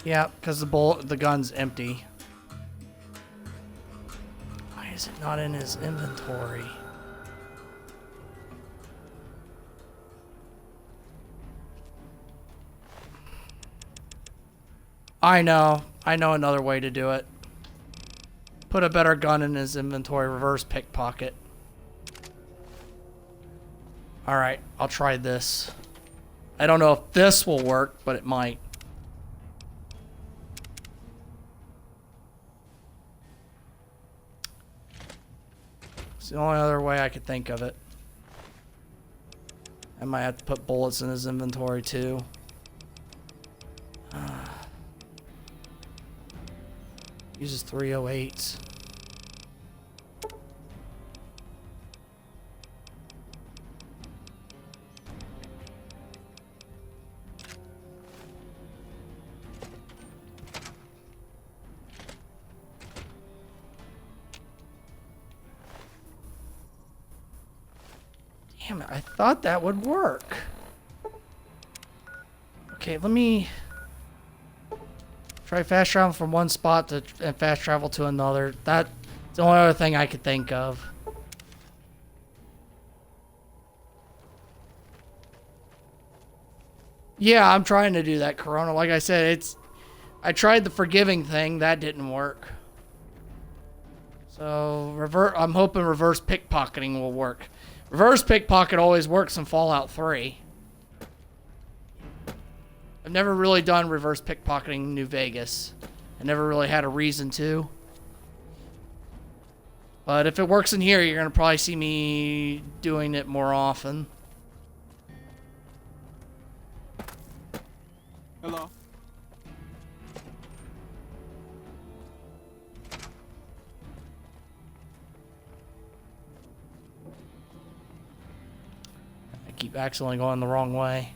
S1: Yeah, because the gun's empty. Why is it not in his inventory? I know another way to do it. Put a better gun in his inventory, reverse pickpocket. Alright, I'll try this. I don't know if this will work, but it might. It's the only other way I could think of it. I might have to put bullets in his inventory too. Uses 308s. Damn it, I thought that would work. Okay, let me try fast travel from one spot to and fast travel to another. That's the only other thing I could think of. Yeah, I'm trying to do that, Corona. Like I said, I tried the forgiving thing. That didn't work. So, I'm hoping reverse pickpocketing will work. Reverse pickpocket always works in Fallout 3. I've never really done reverse pickpocketing in New Vegas. I never really had a reason to. But if it works in here, you're going to probably see me doing it more often.
S15: Hello.
S1: I keep accidentally going the wrong way.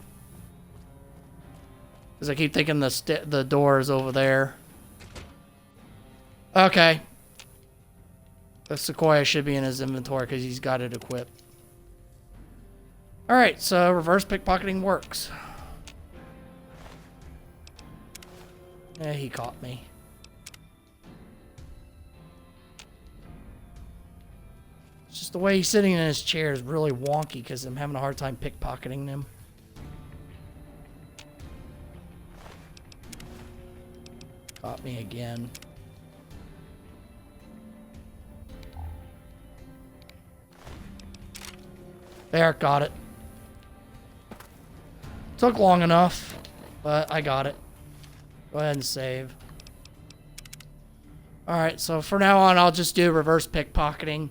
S1: Because I keep thinking the door is over there. Okay. The Sequoia should be in his inventory because he's got it equipped. Alright, so reverse pickpocketing works. Yeah, he caught me. It's just the way he's sitting in his chair is really wonky because I'm having a hard time pickpocketing him. Caught me again. There, got it. Took long enough, but I got it. Go ahead and save. Alright, so for now on, I'll just do reverse pickpocketing.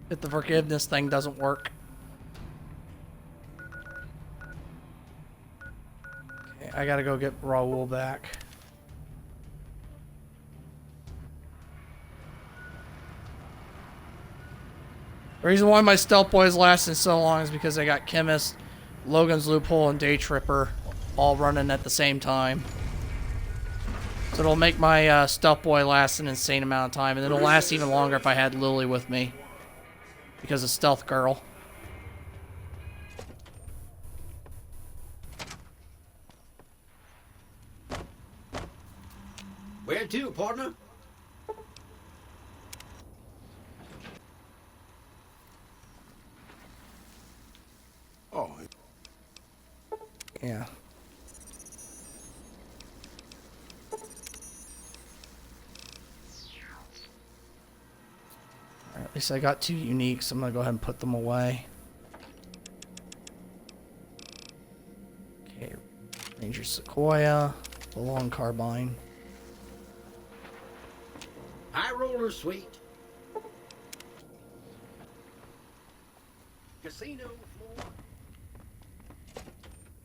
S1: If the forgiveness thing doesn't work. Okay, I gotta go get Raoul back. The reason why my stealth boy is lasting so long is because I got Chemist, Logan's Loophole, and Day Tripper all running at the same time. So it'll make my stealth boy last an insane amount of time, and it'll last even longer if I had Lily with me. Because of Stealth Girl.
S4: Where to, partner?
S18: Oh.
S1: Yeah. At least I got 2 uniques. I'm gonna go ahead and put them away. Okay, Ranger Sequoia, the long carbine.
S4: High roller suite. Casino floor.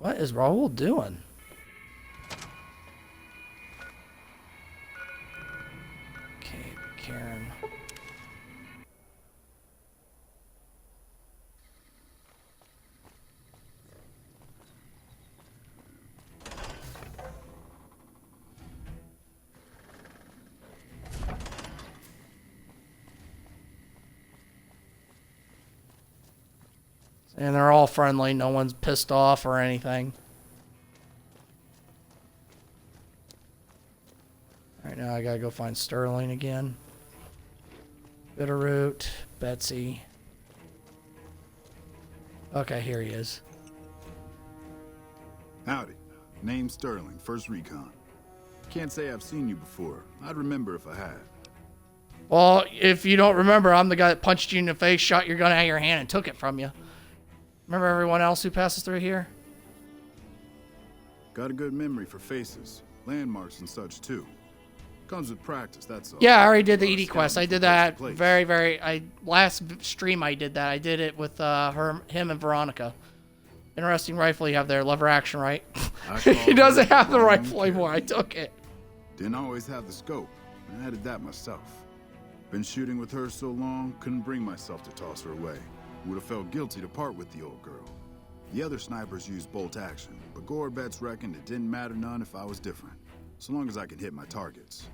S1: What is Raoul doing? And they're all friendly. No one's pissed off or anything. Alright, now I gotta go find Sterling again. Bitterroot, Betsy. Okay, here he is.
S20: Howdy. Name's Sterling, First Recon. Can't say I've seen you before. I'd remember if I had.
S1: Well, if you don't remember, I'm the guy that punched you in the face, shot your gun out of your hand, and took it from you. Remember everyone else who passes through here?
S20: Got a good memory for faces, landmarks and such too. Comes with practice, that's all.
S1: Yeah, I already did the ED quest. I did that last stream I did that. I did it with him and Veronica. Interesting rifle you have there, lever action, right? He doesn't have the rifle anymore. I took it.
S20: Didn't always have the scope. I added that myself. Been shooting with her so long, couldn't bring myself to toss her away. Would have felt guilty to part with the old girl. The other snipers used bolt action, but Gorbets reckoned it didn't matter none if I was different, so long as I could hit my targets.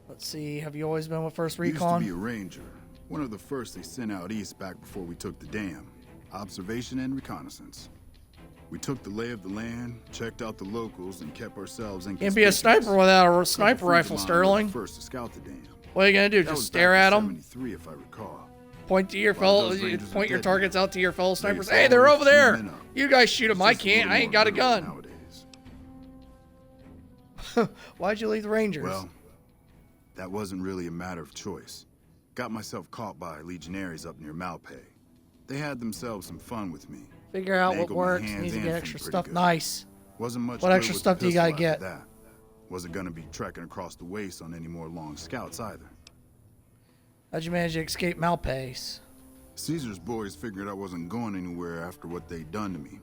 S1: Let's see, have you always been with First
S20: Used
S1: Recon?
S20: to be a ranger, one of the first they sent out east back before we took the dam. Observation and reconnaissance. We took the lay of the land, checked out the locals, and kept ourselves in.
S1: Can't be a sniper without a sniper rifle, Sterling.
S20: First to scout the dam.
S1: What are you gonna do? Just stare at them?
S20: 73, if I recall.
S1: Point to your point your targets out to your fellow snipers. Hey, they're over there. You guys shoot them. I can't. I ain't got a gun. Why'd you leave the Rangers?
S20: Well, that wasn't really a matter of choice. Got myself caught by legionaries up near Malpay. They had themselves some fun with me.
S1: Figure out what
S20: Angled my
S1: works.
S20: hands
S1: Need to
S20: and
S1: get
S20: feet
S1: extra
S20: pretty
S1: stuff.
S20: good.
S1: Nice.
S20: Wasn't much
S1: What
S20: good
S1: extra
S20: with
S1: stuff
S20: the
S1: do you gotta
S20: pistol after
S1: get?
S20: that. Wasn't gonna be trekking across the waste on any more long scouts either.
S1: How'd you manage to escape Malpace?
S20: Caesar's boys figured I wasn't going anywhere after what they'd done to me,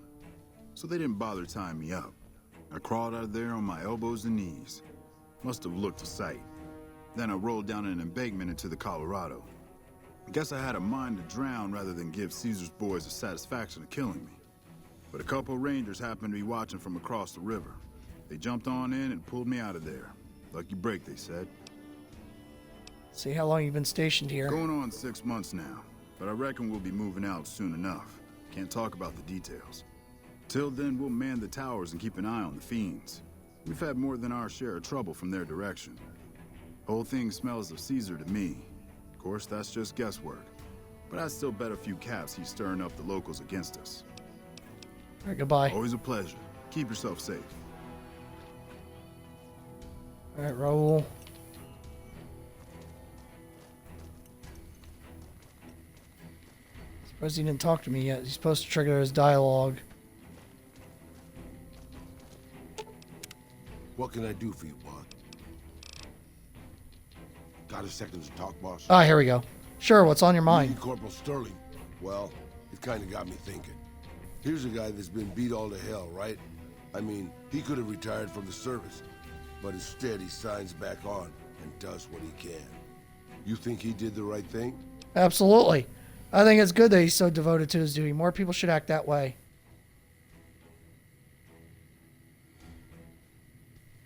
S20: so they didn't bother tying me up. I crawled out of there on my elbows and knees. Must have looked a sight. Then I rolled down an embankment into the Colorado. I guess I had a mind to drown rather than give Caesar's boys the satisfaction of killing me. But a couple rangers happened to be watching from across the river. They jumped on in and pulled me out of there. Lucky break, they said.
S1: See how long you've been stationed here.
S20: Going on 6 months now, but I reckon we'll be moving out soon enough. Can't talk about the details. Till then, we'll man the towers and keep an eye on the fiends. We've had more than our share of trouble from their direction. Whole thing smells of Caesar to me. Of course, that's just guesswork. But I'd still bet a few caps he's stirring up the locals against us.
S1: All right, goodbye.
S20: Always a pleasure. Keep yourself safe.
S1: All right, Raul. Suppose he didn't talk to me yet. He's supposed to trigger his dialogue.
S18: What can I do for you, boss? Got a second to talk, boss?
S1: Ah, here we go. Sure, what's on your mind?
S18: Me, Corporal Sterling. Well, it kind of got me thinking. Here's a guy that's been beat all to hell, right? I mean, he could have retired from the service, but instead he signs back on and does what he can. You think he did the right thing?
S1: Absolutely. I think it's good that he's so devoted to his duty. More people should act that way.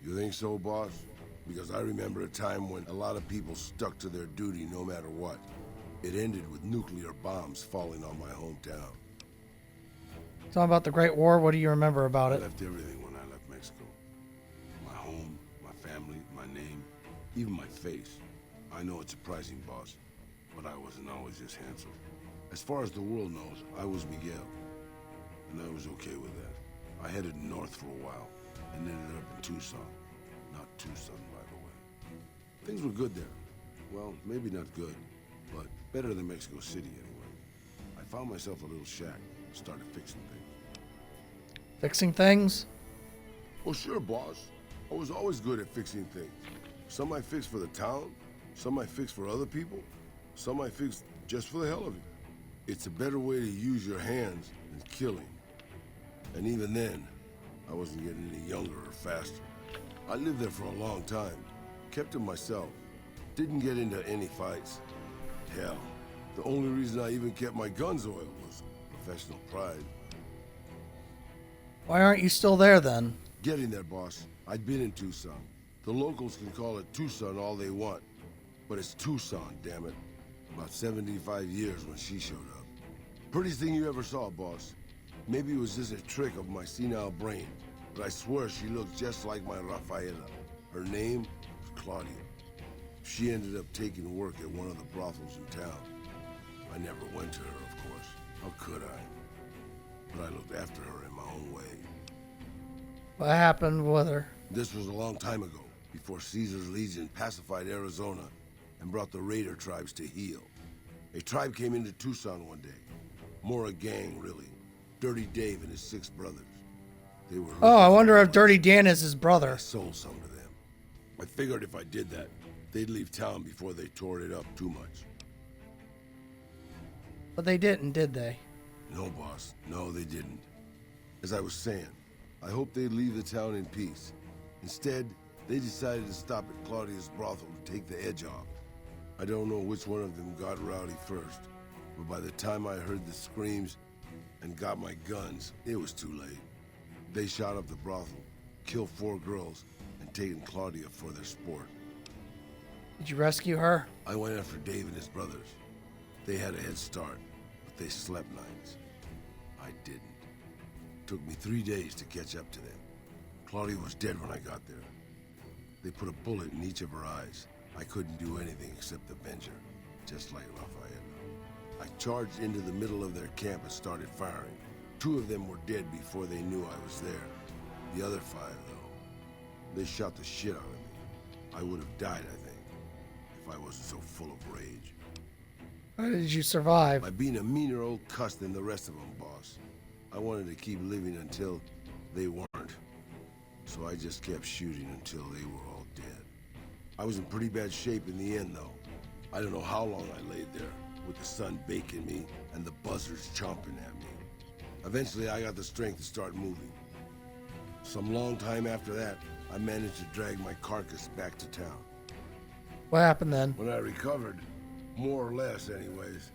S18: You think so, boss? Because I remember a time when a lot of people stuck to their duty no matter what. It ended with nuclear bombs falling on my hometown.
S1: Talking about the Great War, what do you remember about
S18: I
S1: it?
S18: left everything when I left Mexico. My home, my family, my name, even my face. I know it's surprising, boss, but I wasn't always this handsome. As far as the world knows, I was Miguel, and I was okay with that. I headed north for a while, and ended up in Tucson. Not Tucson, by the way. Things were good there. Well, maybe not good, but better than Mexico City anyway. I found myself a little shack, started fixing things.
S1: Fixing things?
S18: Well, sure, boss. I was always good at fixing things. Some I fixed for the town, some I fixed for other people, some I fixed just for the hell of it. It's a better way to use your hands than killing. And even then, I wasn't getting any younger or faster. I lived there for a long time, kept to myself, didn't get into any fights. Hell, the only reason I even kept my guns oiled was professional pride.
S1: Why aren't you still there then?
S18: Getting there, boss. I'd been in Tucson. The locals can call it Tucson all they want, but it's Tucson, damn it. About 75 years when she showed up. Prettiest thing you ever saw, boss. Maybe it was just a trick of my senile brain, but I swear she looks just like my Rafaela. Her name was Claudia. She ended up taking work at one of the brothels in town. I never went to her, of course. How could I? But I looked after her in my own way.
S1: What happened with her?
S18: This was a long time ago, before Caesar's Legion pacified Arizona and brought the raider tribes to heel. A tribe came into Tucson one day. More a gang, really. Dirty Dave and his 6 brothers. They were...
S1: Oh, I wonder if Dirty Dan is his brother.
S18: I sold some to them. I figured if I did that, they'd leave town before they tore it up too much.
S1: But they didn't, did they?
S18: No, boss. No, they didn't. As I was saying, I hoped they'd leave the town in peace. Instead, they decided to stop at Claudia's brothel to take the edge off. I don't know which one of them got rowdy first, but by the time I heard the screams and got my guns, it was too late. They shot up the brothel, killed 4 girls, and taken Claudia for their sport.
S1: Did you rescue her?
S18: I went after Dave and his brothers. They had a head start, but they slept nights. I didn't. Took me 3 days to catch up to them. Claudia was dead when I got there. They put a bullet in each of her eyes. I couldn't do anything except avenge her, just like Rafaela. I charged into the middle of their camp and started firing. 2 of them were dead before they knew I was there. The other 5, though, they shot the shit out of me. I would have died, I think, if I wasn't so full of rage.
S1: How did you survive?
S18: By being a meaner old cuss than the rest of them, boss. I wanted to keep living until they weren't. So I just kept shooting until they were all dead. I was in pretty bad shape in the end, though. I don't know how long I laid there, with the sun baking me and the buzzards chomping at me. Eventually, I got the strength to start moving. Some long time after that, I managed to drag my carcass back to town.
S1: What happened then?
S18: When I recovered, more or less anyways,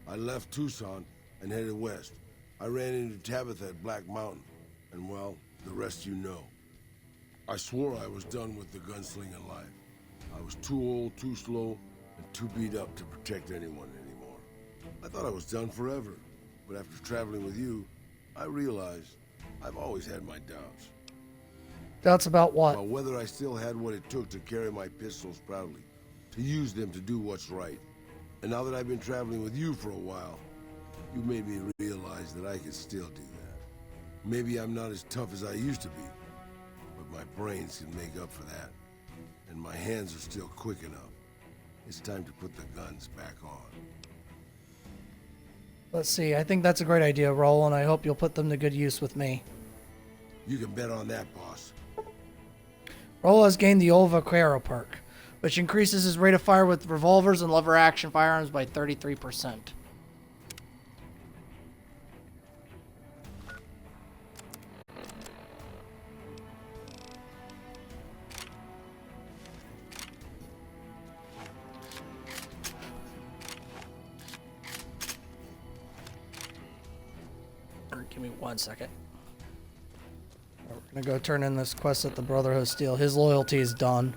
S18: I left Tucson and headed west. I ran into Tabitha at Black Mountain, and well, the rest you know. I swore I was done with the gunslinging life. I was too old, too slow, and too beat up to protect anyone anymore. I thought I was done forever, but after traveling with you, I realized I've always had my doubts.
S1: Doubts about what?
S18: About whether I still had what it took to carry my pistols proudly, to use them to do what's right. And now that I've been traveling with you for a while, you made me realize that I could still do that. Maybe I'm not as tough as I used to be, but my brains can make up for that. And my hands are still quick enough. It's time to put the guns back on.
S1: Let's see. I think that's a great idea, Roll, and I hope you'll put them to good use with me.
S18: You can bet on that, boss.
S1: Roll has gained the Old Vaquero perk, which increases his rate of fire with revolvers and lever action firearms by 33%. Give me 1 second. We're gonna go turn in this quest at the Brotherhood of Steel. His loyalty is done.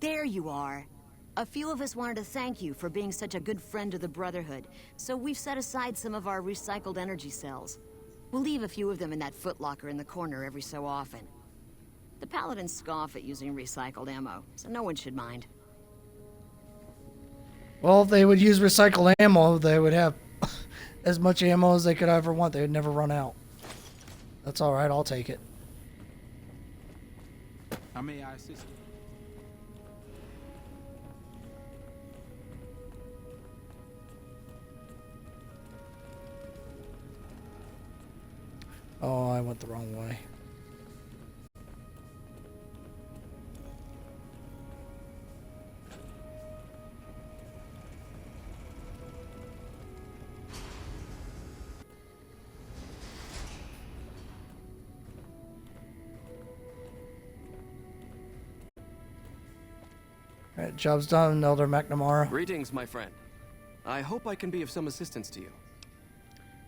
S7: There you are. A few of us wanted to thank you for being such a good friend to the Brotherhood, so we've set aside some of our recycled energy cells. We'll leave a few of them in that footlocker in the corner every so often. The Paladins scoff at using recycled ammo, so no one should mind.
S1: Well, if they would use recycled ammo, they would have as much ammo as they could ever want. They would never run out. That's alright, I'll take it.
S15: How may I assist you?
S1: Oh, I went the wrong way. Alright, job's done, Elder McNamara.
S14: Greetings, my friend. I hope I can be of some assistance to you.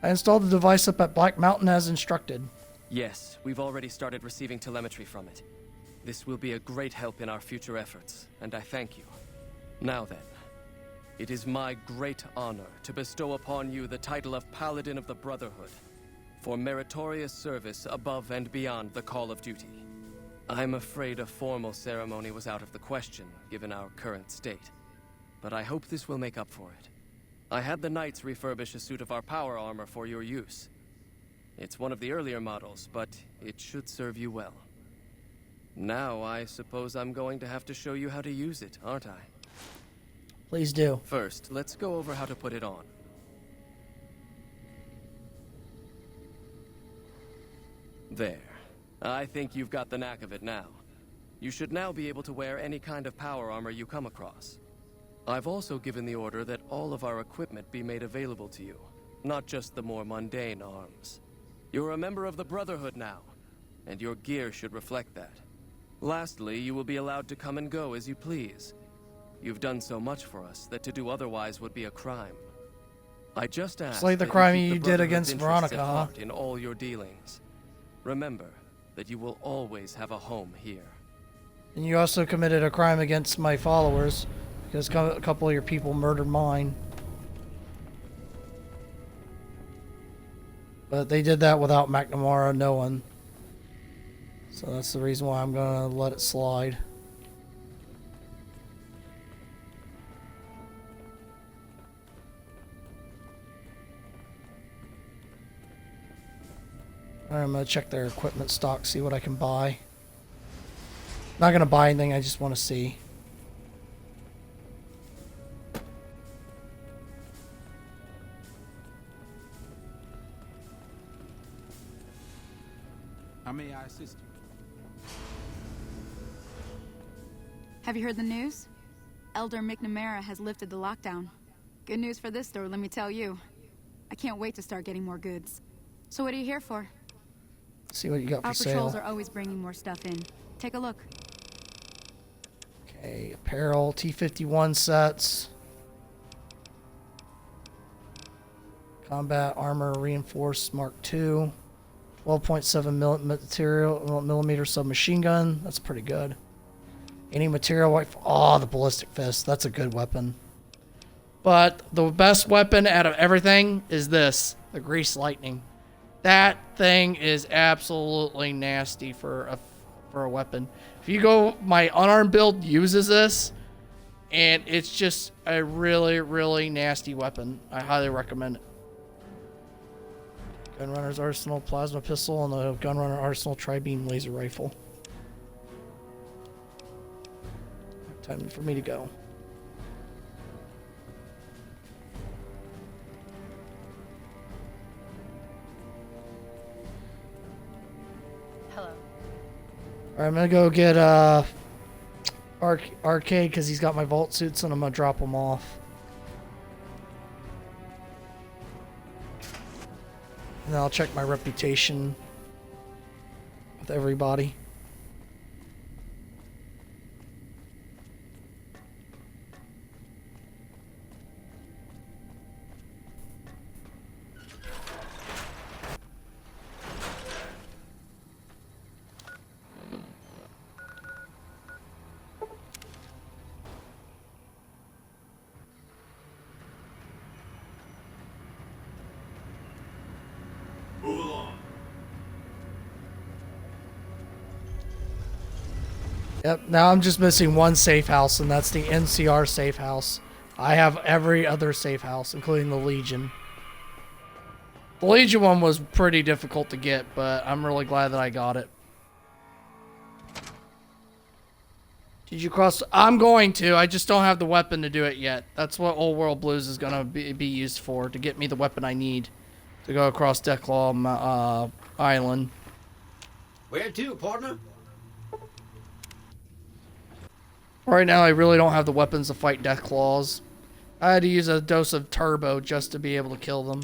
S1: I installed the device up at Black Mountain as instructed.
S14: Yes, we've already started receiving telemetry from it. This will be a great help in our future efforts, and I thank you. Now then, it is my great honor to bestow upon you the title of Paladin of the Brotherhood for meritorious service above and beyond the call of duty. I'm afraid a formal ceremony was out of the question, given our current state, but I hope this will make up for it. I had the Knights refurbish a suit of our power armor for your use. It's one of the earlier models, but it should serve you well. Now, I suppose I'm going to have to show you how to use it, aren't I?
S1: Please do.
S14: First, let's go over how to put it on. There. I think you've got the knack of it now. You should now be able to wear any kind of power armor you come across. I've also given the order that all of our equipment be made available to you, not just the more mundane arms. You're a member of the Brotherhood now, and your gear should reflect that. Lastly, you will be allowed to come and go as you please. You've done so much for us that to do otherwise would be a crime. I just asked
S1: It's like the
S14: that
S1: crime
S14: keep the
S1: you did
S14: Brotherhood's
S1: against
S14: interests
S1: Veronica,
S14: at
S1: huh?
S14: heart in all your dealings. Remember that you will always have a home here.
S1: And you also committed a crime against my followers, because a couple of your people murdered mine. But they did that without McNamara knowing. So that's the reason why I'm gonna let it slide. Alright, I'm gonna check their equipment stock, see what I can buy. Not gonna buy anything, I just want to see.
S15: How may I assist you?
S21: Have you heard the news? Elder McNamara has lifted the lockdown. Good news for this store, let me tell you. I can't wait to start getting more goods. So what are you here for?
S1: See what you got for
S21: Our
S1: sale.
S21: patrols are always bringing more stuff in. Take a look.
S1: Okay, apparel, T-51 sets. Combat armor reinforced Mark II. 12.7 millimeter submachine gun. That's pretty good. Any material white. Oh, the ballistic fist. That's a good weapon. But the best weapon out of everything is this, the grease lightning. That thing is absolutely nasty for a weapon. If you go, my unarmed build uses this, and it's just a really, really nasty weapon. I highly recommend it. Gunrunner's Arsenal plasma pistol and the Gunrunner Arsenal tri-beam laser rifle. Time for me to go.
S21: Hello.
S1: Alright, I'm gonna go get Arcade because he's got my vault suits and I'm gonna drop them off. And then I'll check my reputation with everybody. Yep, now I'm just missing one safe house, and that's the NCR safe house. I have every other safe house, including the Legion. The Legion one was pretty difficult to get, but I'm really glad that I got it. Did you cross? I'm going to. I just don't have the weapon to do it yet. That's what Old World Blues is going to be used for, to get me the weapon I need to go across Declaw Island.
S4: Where to, partner?
S1: Right now, I really don't have the weapons to fight Deathclaws. I had to use a dose of turbo just to be able to kill them.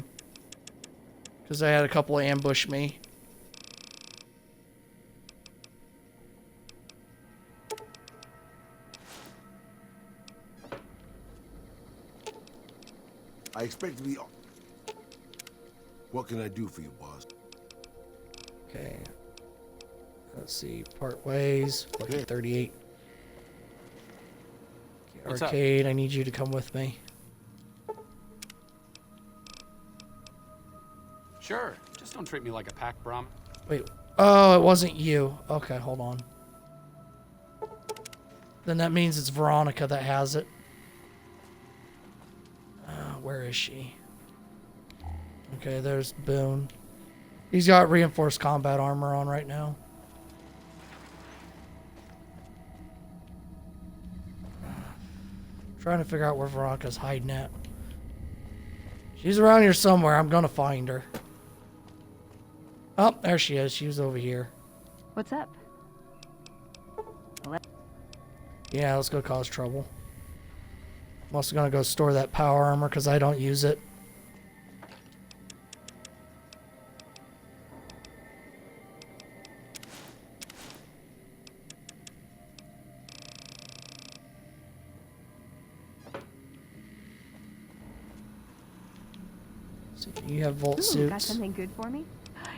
S1: Because I had a couple ambush me.
S18: expect to be... What can I do for you, boss?
S1: Okay. Let's see. Part ways. Lucky 38. Okay,
S5: What's up?
S1: Arcade, I need you to come with me.
S5: Sure. Just don't treat me like a pack brom.
S1: Wait. Oh, it wasn't you. Okay, hold on. Then that means it's Veronica that has it. Where is she? Okay, there's Boone. He's got reinforced combat armor on right now. Trying to figure out where Veronica's hiding at. She's around here somewhere. I'm gonna find her. Oh, there she is. She was over here.
S2: What's up?
S1: Yeah, let's go cause trouble. I'm also gonna go store that power armor because I don't use it. So you have Volt
S2: Ooh, got
S1: suits.
S2: something good for me?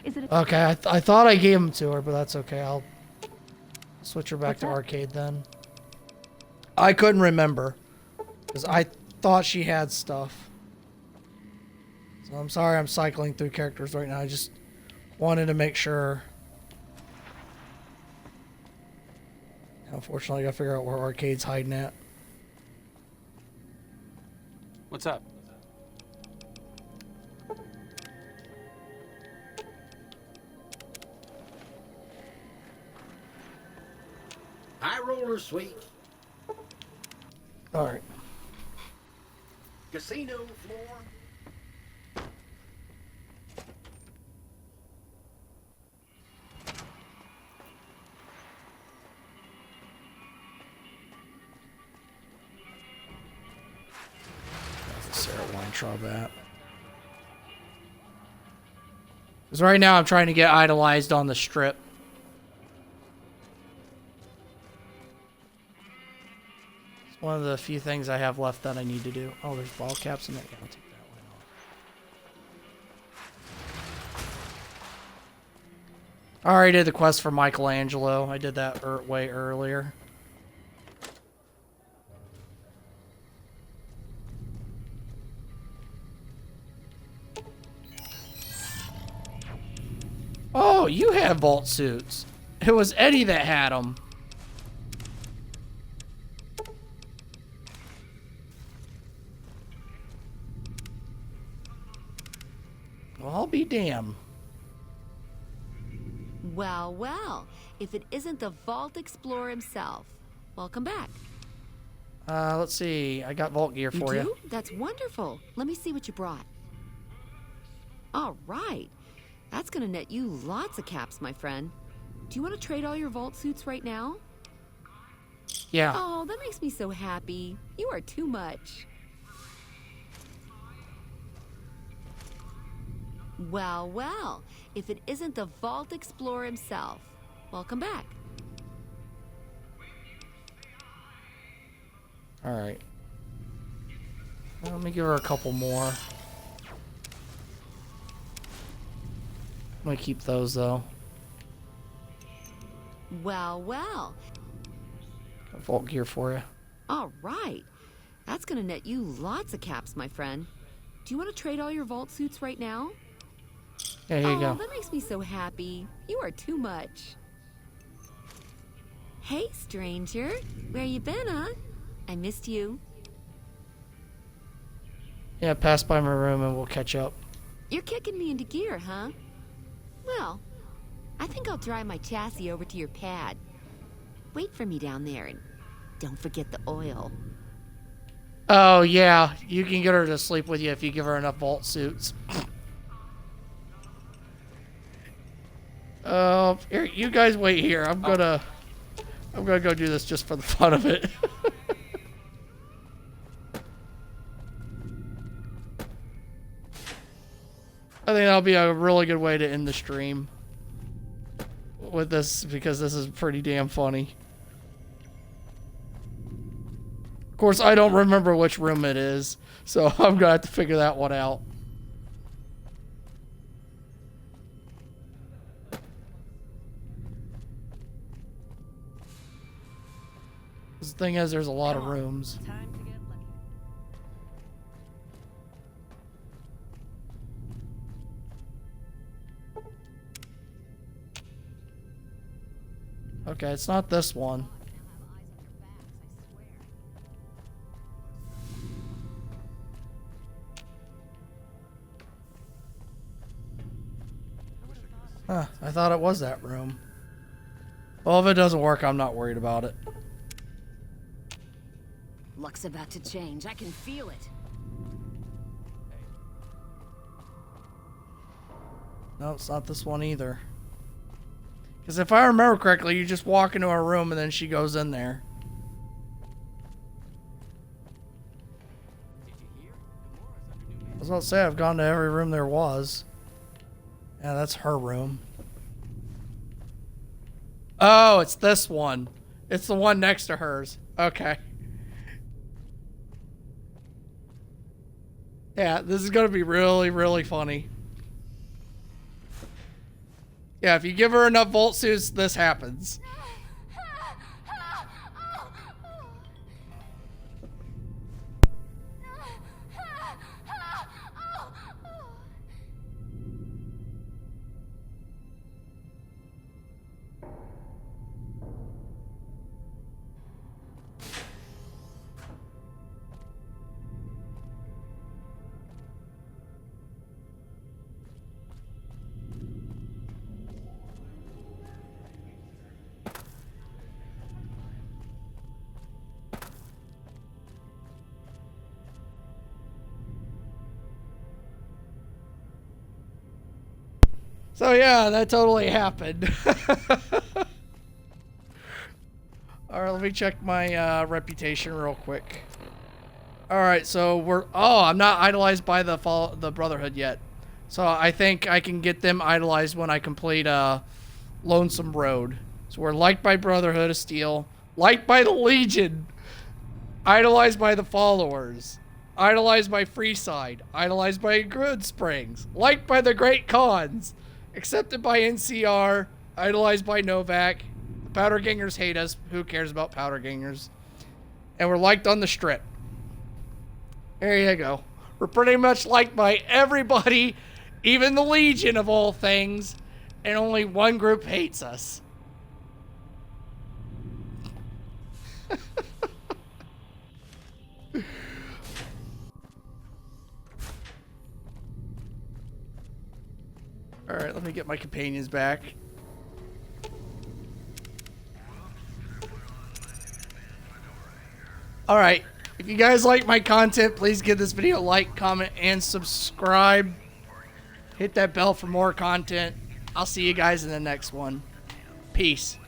S2: Is it a
S1: Okay, I thought I gave them to her, but that's okay. I'll switch her back
S2: What's
S1: to
S2: up?
S1: arcade then. I couldn't remember because I thought she had stuff. So I'm sorry I'm cycling through characters right now. I just wanted to make sure. Unfortunately, I gotta figure out where arcade's hiding at.
S5: What's up?
S4: High roller suite.
S1: All right.
S4: Casino floor.
S1: Sarah Weintraub at. Because right now I'm trying to get idolized on the strip. It's one of the few things I have left that I need to do. Oh, there's ball caps in it. Yeah, I'll take that one off. I already did the quest for Michelangelo. I did that way earlier. Oh, you have vault suits. It was Eddie that had them. Well, I'll be damned.
S7: Well, well. If it isn't the Vault Explorer himself. Welcome back.
S1: Let's see. I got vault gear for
S7: you.
S1: you.
S7: Do? That's wonderful. Let me see what you brought. All right. That's gonna net you lots of caps, my friend. Do you want to trade all your vault suits right now?
S1: Yeah.
S7: Oh, that makes me so happy. You are too much. Well, well. If it isn't the Vault Explorer himself. Welcome back.
S1: All right. Let me give her a couple more. I'm gonna keep those though.
S7: Well, well.
S1: Got vault gear for you.
S7: All right. That's gonna net you lots of caps, my friend. Do you want to trade all your vault suits right now?
S1: Yeah, here you go.
S7: That makes me so happy. You are too much. Hey, stranger. Where you been, huh? I missed you.
S1: Yeah, pass by my room and we'll catch up.
S7: You're kicking me into gear, huh? Well, I think I'll drive my chassis over to your pad. Wait for me down there and don't forget the oil.
S1: Oh, yeah. You can get her to sleep with you if you give her enough vault suits. Here, you guys wait here. I'm gonna go do this just for the fun of it. I think that'll be a really good way to end the stream with this because this is pretty damn funny. Of course, I don't remember which room it is, so I'm gonna have to figure that one out. The thing is, there's a lot of rooms. Okay, it's not this one. Huh, I thought it was that room. Well, if it doesn't work, I'm not worried about it.
S7: Luck's about to change. I can feel it.
S1: No, it's not this one either. Because if I remember correctly, you just walk into a room and then she goes in there. I was about to say, I've gone to every room there was. Yeah, that's her room. Oh, it's this one. It's the one next to hers. Okay. Yeah, this is going to be really, really funny. Yeah, if you give her enough volt suits, this happens. So yeah, that totally happened. Alright, let me check my reputation real quick. Alright, so I'm not idolized by the Brotherhood yet. So I think I can get them idolized when I complete Lonesome Road. So we're liked by Brotherhood of Steel, liked by the Legion, idolized by the Followers, idolized by Freeside, idolized by Goodsprings, liked by the Great Khans, accepted by NCR, idolized by Novak. The Powder Gangers hate us. Who cares about Powder Gangers? And we're liked on the Strip. There you go. We're pretty much liked by everybody, even the Legion of all things, and only one group hates us. Alright, let me get my companions back. Alright, if you guys like my content, please give this video a like, comment, and subscribe. Hit that bell for more content. I'll see you guys in the next one. Peace.